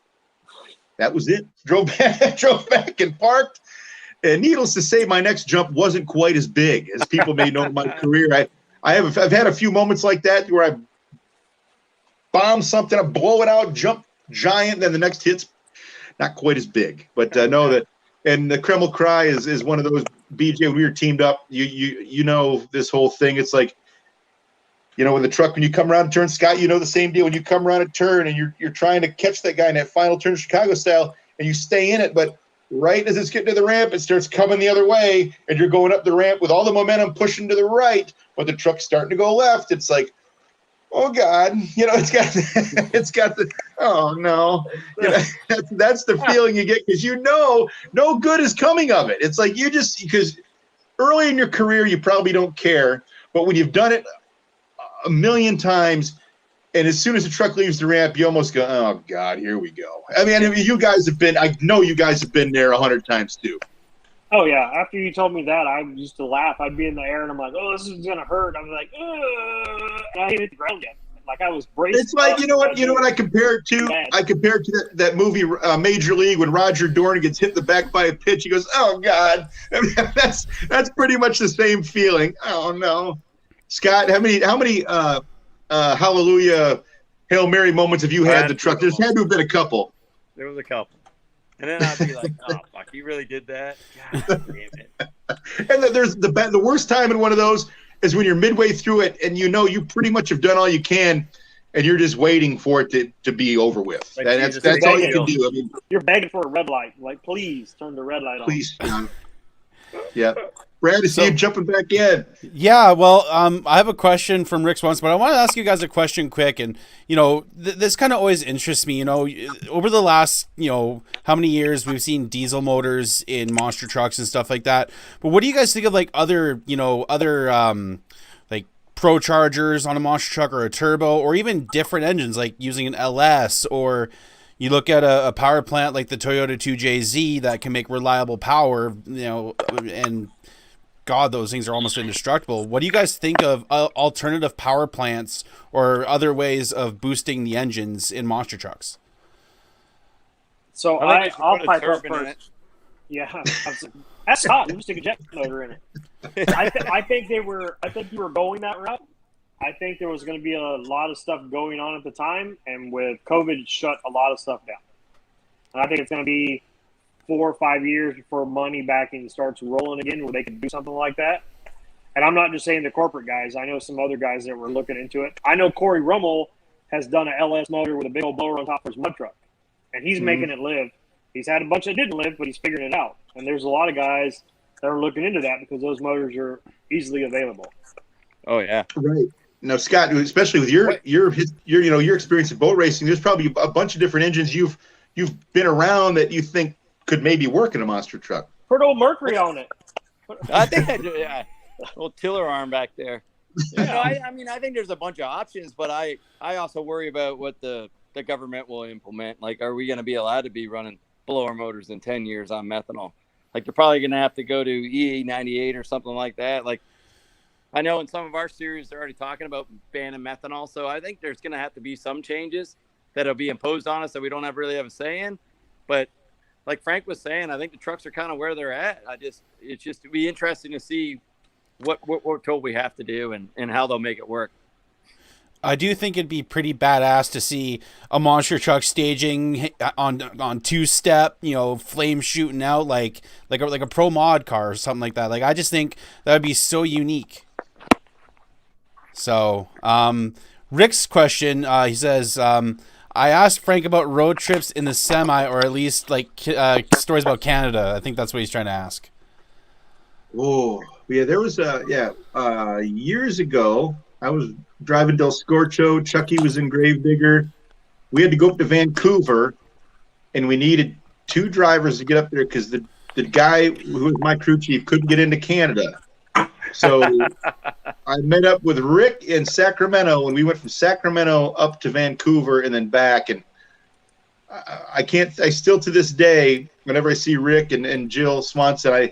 That was it. Drove back and parked. And needless to say, my next jump wasn't quite as big as people may know in my career. I've had a few moments like that where I bomb something, I blow it out, jump giant, then the next hit's not quite as big. But know that, and the Kreml cry is one of those. BJ, when we were teamed up, you know this whole thing. It's like, when the truck, when you come around a turn, Scott, the same deal. When you come around a turn and you're trying to catch that guy in that final turn, Chicago style, and you stay in it, but right as it's getting to the ramp, it starts coming the other way, and you're going up the ramp with all the momentum pushing to the right, but the truck's starting to go left. It's like, oh God, it's got the, oh no, that's the feeling you get, because no good is coming of it. It's like because early in your career you probably don't care, but when you've done it a million times, and as soon as the truck leaves the ramp, you almost go, oh God, here we go. I mean, I know you guys have been there 100 times too. Oh yeah. After you told me that, I used to laugh. I'd be in the air and I'm like, oh, this is gonna hurt. I'm like, and I hit the ground again. Like I was braced. It's like you know what I compare it to. Bad. I compare it to that movie Major League when Roger Dorn gets hit in the back by a pitch. He goes, "Oh God!" I mean, that's pretty much the same feeling. Oh no, Scott, how many Hallelujah, Hail Mary moments have you had in the truck? There's had to have been a couple. There was a couple. And then I'd be like, oh, fuck, you really did that? God damn it. And then there's the worst time in one of those is when you're midway through it and you know you pretty much have done all you can and you're just waiting for it to be over with. Like, That's all you can do. I mean, you're begging for a red light. Like, please turn the red light on. please. Yeah. Brad, I see you jumping back in. Yeah, well, I have a question from Rick's once, but I want to ask you guys a question quick. And, you know, this kind of always interests me. You know, over the last, you know, how many years we've seen diesel motors in monster trucks and stuff like that. But what do you guys think of, like, other like Pro Chargers on a monster truck or a turbo or even different engines, like using an LS, or you look at a power plant like the Toyota 2JZ that can make reliable power, you know, and God, those things are almost indestructible. What do you guys think of alternative power plants or other ways of boosting the engines in monster trucks? So I'll pipe up first. Yeah, that's hot. We'll stick a jet motor in it. I think you were going that route. I think there was going to be a lot of stuff going on at the time, and with COVID, it shut a lot of stuff down. And I think it's going to be 4 or 5 years before money backing starts rolling again where they can do something like that. And I'm not just saying the corporate guys. I know some other guys that were looking into it. I know Corey Rummel has done an LS motor with a big old blower on top of his mud truck, and he's making it live. He's had a bunch that didn't live, but he's figuring it out. And there's a lot of guys that are looking into that because those motors are easily available. Oh, yeah. Right. Now, Scott, especially with your experience in boat racing, there's probably a bunch of different engines you've been around that you think could maybe work in a monster truck. Put old Mercury on it. I think I do, yeah. Little tiller arm back there. Yeah. I mean, I think there's a bunch of options, but I also worry about what the government will implement. Like, are we going to be allowed to be running blower motors in 10 years on methanol? Like, you're probably going to have to go to EA98 or something like that. Like, I know in some of our series, they're already talking about banning methanol. So I think there's going to have to be some changes that'll be imposed on us that we don't really have a say in. But like Frank was saying, I think the trucks are kind of where they're at. It's just to be interesting to see what we're told we have to do and how they'll make it work. I do think it'd be pretty badass to see a monster truck staging on two-step, you know, flame shooting out like a pro mod car or something like that. Like, I just think that would be so unique. So, Rick's question, he says, I asked Frank about road trips in the semi, or at least like stories about Canada. I think that's what he's trying to ask. Oh, yeah, there was years ago, I was driving Del Scorcho. Chucky was in Gravedigger. We had to go up to Vancouver, and we needed 2 drivers to get up there because the guy who was my crew chief couldn't get into Canada. So I met up with Rick in Sacramento, and we went from Sacramento up to Vancouver and then back. And I still to this day, whenever I see Rick and Jill Swanson,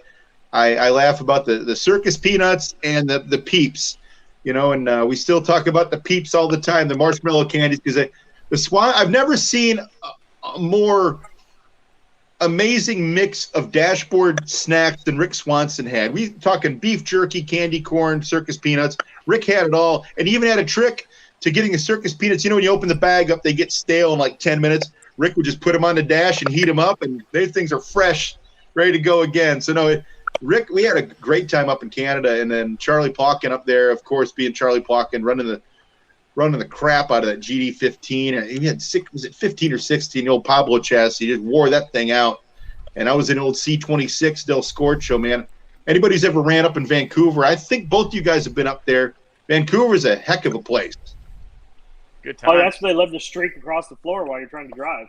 I laugh about the circus peanuts and the peeps, you know, and we still talk about the peeps all the time, the marshmallow candies, because I've never seen a more amazing mix of dashboard snacks than Rick Swanson had. We talking beef jerky, candy corn, circus peanuts. Rick had it all, and he even had a trick to getting the circus peanuts. You know, when you open the bag up, they get stale in like 10 minutes. Rick would just put them on the dash and heat them up, and those things are fresh, ready to go again. So no, Rick, we had a great time up in Canada, and then Charlie Plotkin up there, of course, being Charlie Plotkin, running the crap out of that GD15. He had 15 or 16, the old Pablo chassis. He just wore that thing out. And I was in old C26 Del Scorcho, man. Anybody who's ever ran up in Vancouver, I think both you guys have been up there. Vancouver's a heck of a place. Good time. Oh, that's where they love to streak across the floor while you're trying to drive.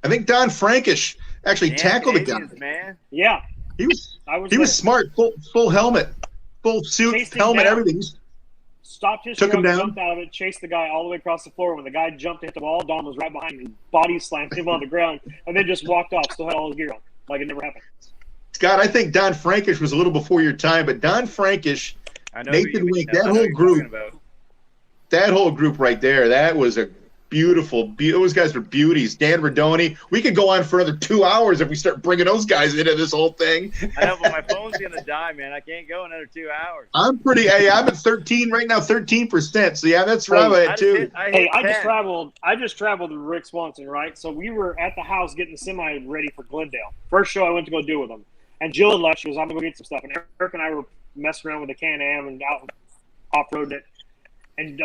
I think Don Frankish actually tackled a guy. Man. Yeah. He was smart, full helmet, full suit, helmet, everything. Stopped his truck, jumped out of it, chased the guy all the way across the floor. When the guy jumped to hit the wall, Don was right behind him, body slammed him on the ground, and then just walked off, still had all his gear on, like it never happened. Scott, I think Don Frankish was a little before your time, but Don Frankish, Nathan Wink, that whole group, that whole group right there, that was a beautiful. Those guys were beauties. Dan Rodoni. We could go on for another 2 hours if we start bringing those guys into this whole thing. I know, but my phone's gonna die, man. I can't go another 2 hours. I'm at 13 right now, 13%. So yeah, that's right at too. I just traveled with Rick Swanson, right? So we were at the house getting the semi ready for Glendale. First show I went to go do with him, and Jill had left. She was, I'm gonna go get some stuff, and Eric and I were messing around with the Can-Am and out off-roading it. And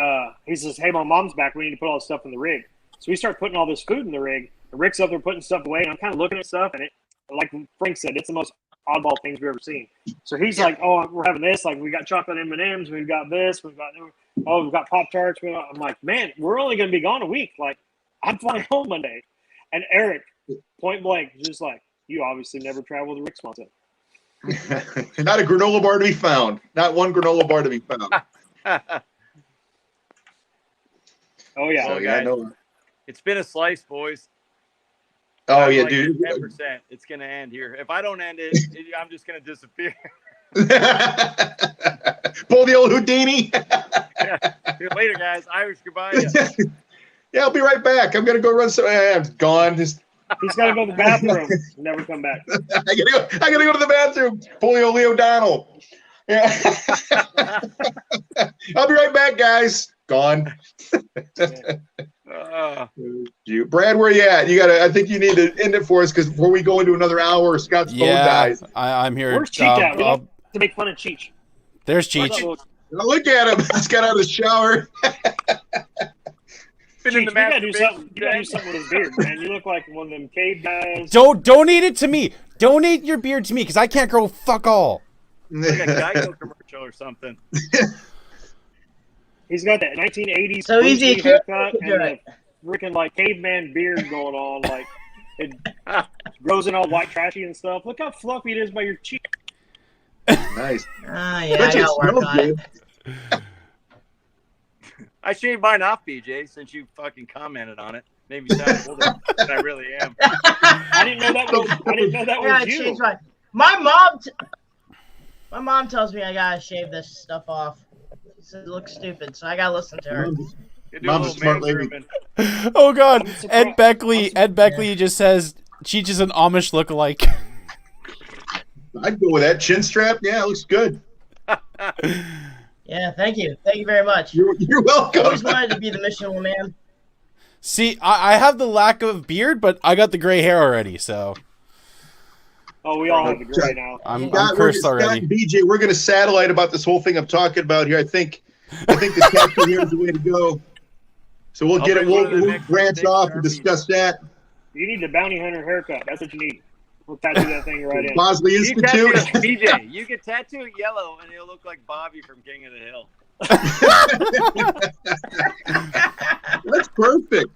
he says, hey, my mom's back. We need to put all this stuff in the rig. So we start putting all this food in the rig. And Rick's up there putting stuff away. And I'm kind of looking at stuff. And it, like Frank said, it's the most oddball things we've ever seen. So he's like, oh, we're having this. Like, we got chocolate M&Ms. We've got this. We've got Pop-Tarts. I'm like, man, we're only going to be gone a week. Like, I'm flying home Monday. And Eric, point blank, just like, you obviously never traveled with Rick Swanson. Not a granola bar to be found. Not one granola bar to be found. Oh, yeah. So, yeah, no. It's been a slice, boys. Oh, I'm yeah, like dude. 10%. It's going to end here. If I don't end it, I'm just going to disappear. Pull the old Houdini. Yeah. See you later, guys. Irish goodbye. Yeah, I'll be right back. I'm going to go run some. I'm gone. He's got to go to the bathroom. Never come back. I gotta go to the bathroom. Pull the old Lee O'Donnell. Yeah. I'll be right back, guys. Gone. Brad, where you at? I think you need to end it for us because before we go into another hour, Scott's phone dies. I'm here. Where's Cheech at? We have to make fun of Cheech. There's Cheech. Look at him. He's got out of the shower. Cheech, you gotta do something. You gotta do something with his beard, man. You look like one of them cave guys. Donate it to me. Donate your beard to me because I can't grow fuck all. Like a Geico commercial or something. He's got that 1980s so easy haircut and the freaking like caveman beard going on, like it grows in all white trashy and stuff. Look how fluffy it is by your cheek. Nice. Yeah, I got work on it. I shaved mine off, BJ, since you fucking commented on it. Made me sound older than I really am. I didn't know that was you. My mom tells me I gotta shave this stuff off. She says it looks stupid, so I gotta listen to her. Mom's a smart lady. Oh God, Ed Beckley just says Cheech is an Amish lookalike. I'd go with that chin strap. Yeah, it looks good. Yeah, thank you very much. You're welcome. I always wanted to be the Michelin Man. See, I have the lack of beard, but I got the gray hair already, so. Oh, we all have the gray now. I'm cursed already. Scott and BJ, we're going to satellite about this whole thing I'm talking about here. I think the tattoo here is the way to go. So we'll get it. We'll branch off and discuss that. You need the bounty hunter haircut. That's what you need. We'll tattoo that thing right in. Bosley Institute. BJ, you can tattoo it yellow, and it'll look like Bobby from King of the Hill. That's perfect.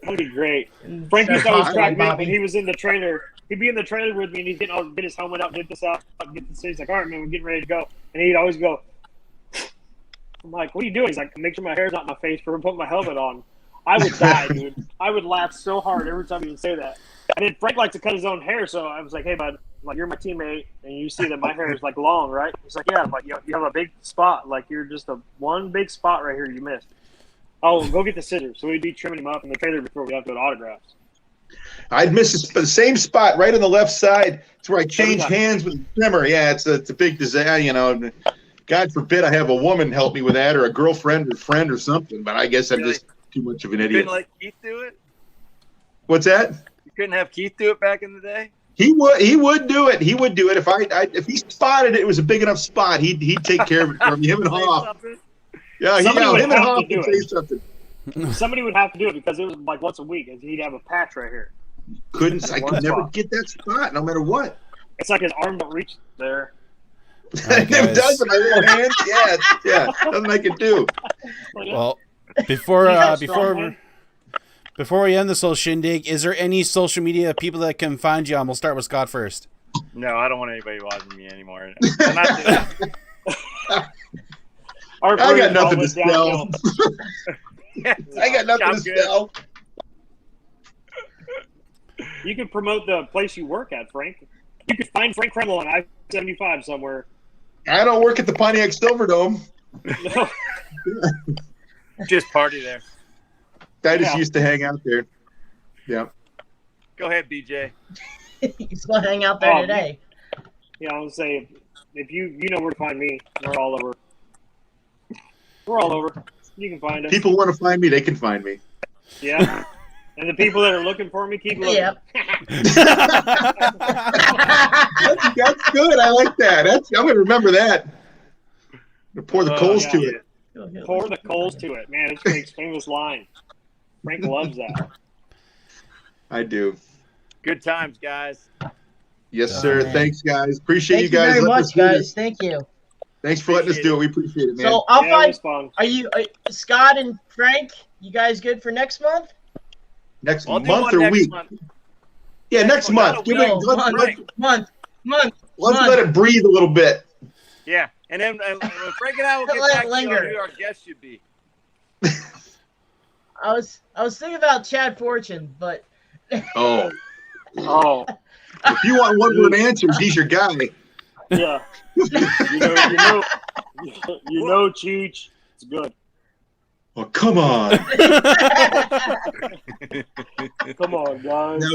That'd be great. Frankie always cracked me up when he was in the trailer. He'd be in the trailer with me, and he'd get his helmet out, get this out, get this. He's like, all right, man, we're getting ready to go. And he'd always go, I'm like, what are you doing? He's like, make sure my hair's not in my face before I put my helmet on. I would die, dude. I would laugh so hard every time he would say that. And then Frank likes to cut his own hair, so I was like, hey, bud, like, you're my teammate, and you see that my hair is, like, long, right? He's like, yeah, but you have a big spot. Like, you're just one big spot right here you missed. Oh, go get the scissors. So we'd be trimming him up in the trailer before we have to go to autographs. I'd miss the same spot right on the left side. It's where I change hands with the trimmer. Yeah, it's a big disaster, you know. God forbid I have a woman help me with that, or a girlfriend or friend or something, but I guess I'm just too much of an idiot. Couldn't let Keith do it? What's that? You couldn't have Keith do it back in the day? He would do it. He would do it if he spotted it was a big enough spot. He'd take care of it for me. Him and Hoff. Yeah, him and Hoff would say something. Somebody would have to do it because it was like once a week, and he'd have a patch right here. I could never get that spot, no matter what. It's like his arm don't reach there. It does with my little hands. Yeah, nothing I can do. Well, before we end this little shindig, is there any social media people that can find you on? We'll start with Scott first. No, I don't want anybody watching me anymore. I'm not doing that. I got nothing to sell. I got nothing to sell. You could promote the place you work at, Frank. You could find Frank Krmel on I-75 somewhere. I don't work at the Pontiac Silverdome. No. Just party there. I just used to hang out there. Yeah. Go ahead, BJ. He's going to hang out there today. Yeah, I would say if you know where to find me, we're all over. We're all over. You can find us. People want to find me, they can find me. Yeah. And the people that are looking for me, keep looking. Yep. That's good. I like that. I'm going to remember that. Pour the coals to it. Pour the coals to it. Man, it's Frank's famous line. Frank loves that. I do. Good times, guys. Yes, sir. Man. Thanks, guys. Appreciate Thank you guys. very letting much, us do guys. this. Thank you. Thanks for letting us do it. We appreciate it, man. So I'll It find. was fun. Are you Scott and Frank? You guys good for next month? Next I'll do month one or next week? month. Yeah, next month. Give it. No, Let's month. let it breathe a little bit. Yeah, and then Frank and I will get Let it back to you on linger. who our guest should be. I was thinking about Chad Fortune, but Oh, Oh, if you want one-word answers, he's your guy. yeah. You know, Cheech. It's good. Oh, come on. Come on, guys. Now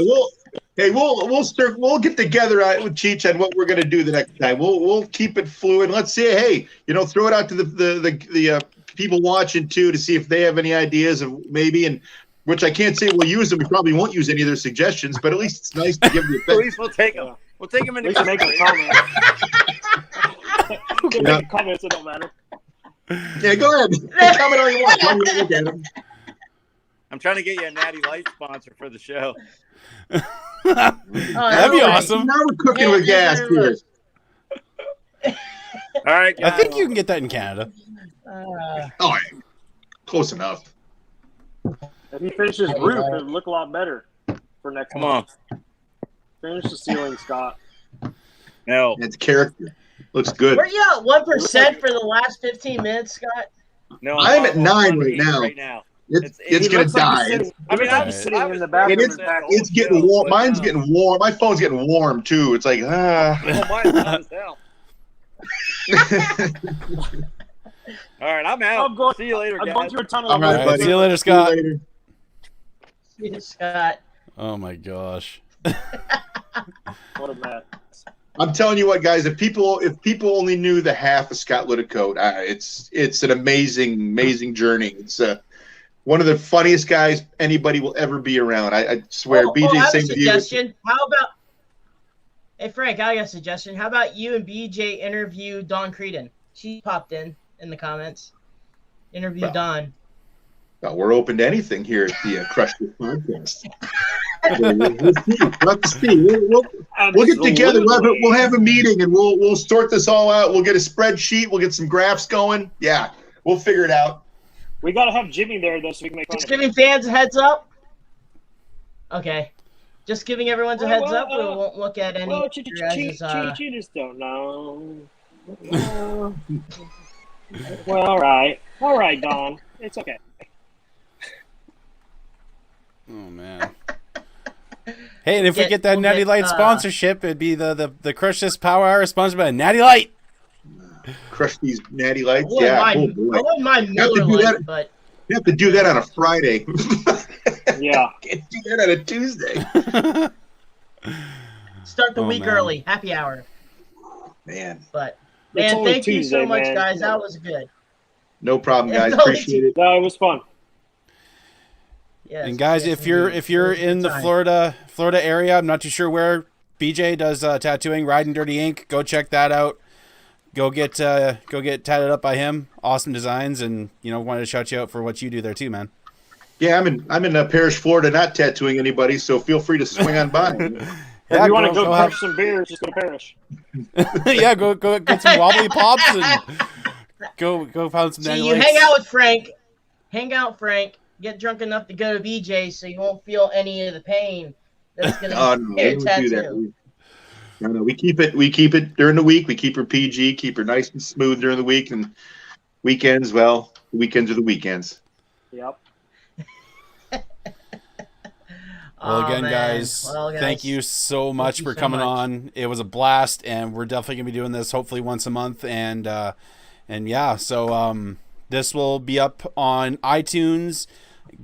we'll get together with Cheech on what we're gonna do the next time. We'll keep it fluid. Let's say, hey, throw it out to the people watching too to see if they have any ideas of maybe, and which I can't say we'll use them. We probably won't use any of their suggestions, but at least it's nice to give the At least we'll take them. We'll take them At into least make a comment. You can Yeah. make a comment, so it don't matter. Yeah, go ahead. Comment all you want. Don't even look at them. I'm trying to get you a Natty Light sponsor for the show. That'd be awesome. Now we're cooking with gas here. All right, I guys. think you can get that in Canada. Oh, yeah. Close enough. If he finishes roof, it'll look a lot better for next Come month. on. Finish the ceiling, Scott. No. It's character. Looks good. were you at 1% for the last 15 minutes, Scott? No, I'm at 9 180 right now. It's He gonna looks like die. he's sitting- I mean, he looks like I'm he's sitting in the And bathroom. it's getting warm. Mine's getting warm. My phone's getting warm too. It's like Oh, mine's hot as hell. All right, I'm out. I'm going- See you later, I'm guys. going through a tunnel. All right, All right, buddy. see you later, See you Scott. later. Scott. Oh my gosh. What a mess. I'm telling you what, guys. If people only knew the half of Scott Liddycoat, it's an amazing journey. It's one of the funniest guys anybody will ever be around. I swear. BJ, I have a same with you. suggestion. How about? Hey Frank, I got a suggestion. How about you and BJ interview Dawn Creedon? She popped in the comments. Interview Well, Dawn. Well, we're open to anything here at the Crush This podcast. We'll see. We'll get together. We'll have a meeting, and we'll sort this all out. We'll get a spreadsheet. We'll get some graphs going. Yeah, we'll figure it out. We got to have Jimmy there, though, so we can make fun Just of him. giving fans a heads up. Okay. Just giving everyone a Well, heads up. We well, won't look at any. Well, of your guys', you just don't know. Well, all right. All right, Don. It's okay. Oh man. Hey, and if we get that we'll Natty get, Light sponsorship, it'd be the Crush This Power Hour sponsored by Natty Light. Crush these natty lights. I Yeah. wouldn't Oh, boy. mind have to Miller do Lite, that. but You have to do that on a Friday. Yeah. Can't do that on a Tuesday. start the Oh, week man. early, happy hour. Man, But It's man, only thank you so Tuesday, much, man. guys. That was good. no problem, guys. It's only Appreciate it. No, it was fun. Yes, And guys, yes, if you're indeed. if you're It was a in good the time. Florida area, I'm not too sure where BJ does tattooing, Riding Dirty Ink. Go check that out. Go get tatted up by him. Awesome designs, and wanted to shout you out for what you do there too, man. Yeah, I'm in Parish, Florida, not tattooing anybody, so feel free to swing on by. If you want to go have- crush some beers, just go to Parish. yeah, go get some wobbly pops and go find some. See, Natty you Lights. hang out with Frank. Hang out, Frank. Get drunk enough to go to BJ, so you won't feel any of the pain that's gonna Oh no, be we your don't do that. tattoo. No, we keep it during the week. We keep her PG, keep her nice and smooth during the week, and weekends. Well, the weekends are the weekends. Yep. Well, Aw, again, man. guys, Well, guys, thank you so much you for so coming much. on. It was a blast, and we're definitely going to be doing this hopefully once a month. And And yeah, so this will be up on iTunes,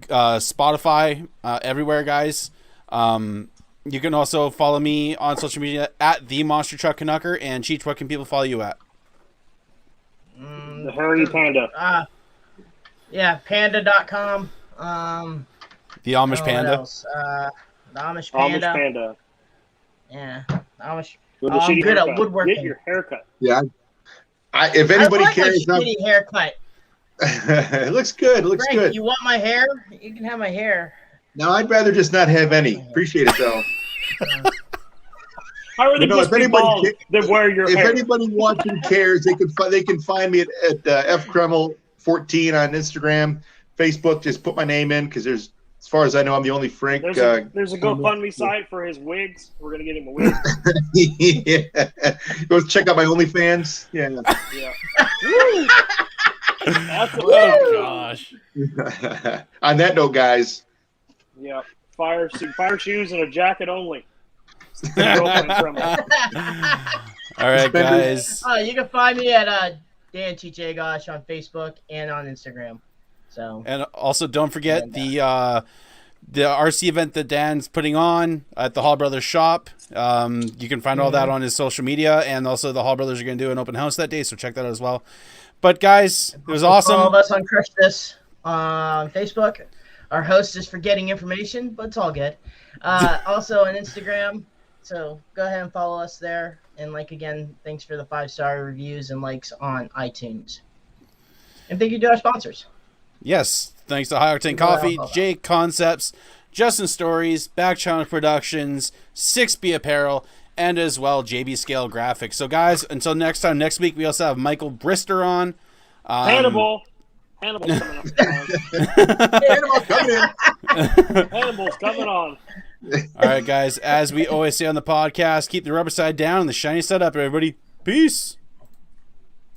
Spotify, everywhere, guys. You can also follow me on social media at the Monster Truck Canucker. And Cheech, what can people follow you at? The Hairy Panda. Yeah, panda.com. The Amish Panda. What else? The Amish Panda. Amish Panda. Yeah, Amish. With a I'm shitty good haircut. at woodworking. Get your haircut. Yeah. If anybody I like cares, my shitty haircut. it looks good. It looks Frank, good. you want my hair? You can have my hair. No, I'd rather just not have any. Appreciate it though. I'd rather just be bald than wear your If hair. anybody watching cares, they can find me at F Krmel 14 on Instagram, Facebook. Just put my name in because there's, as far as I know, I'm the only Frank. There's a GoFundMe site for his wigs. We're gonna get him a wig. Yeah. Go check out my OnlyFans. Yeah. That's a Oh gosh. On that note, guys. Yeah. Fire shoes and a jacket only. All right, guys. You can find me at Dan Cheech Gosh on Facebook and on Instagram. So. And also, don't forget the RC event that Dan's putting on at the Hall Brothers shop. You can find all that on his social media, and also the Hall Brothers are going to do an open house that day, so check that out as well. But guys, it was awesome. All of us on Crush This on Facebook. Our host is forgetting information, but it's all good. Also on Instagram. So go ahead and follow us there. And again, thanks for the 5-star reviews and likes on iTunes. And thank you to our sponsors. Yes, thanks to High Octane Coffee, Jake Concepts, Justin Stories, Back Channel Productions, 6B Apparel, and as well JB Scale Graphics. So guys, until next time, next week we also have Michael Brister on. Hannibal's coming up. Hannibal's coming in. Hannibal's coming on. All right, guys, as we always say on the podcast, keep the rubber side down and the shiny side up, everybody. Peace.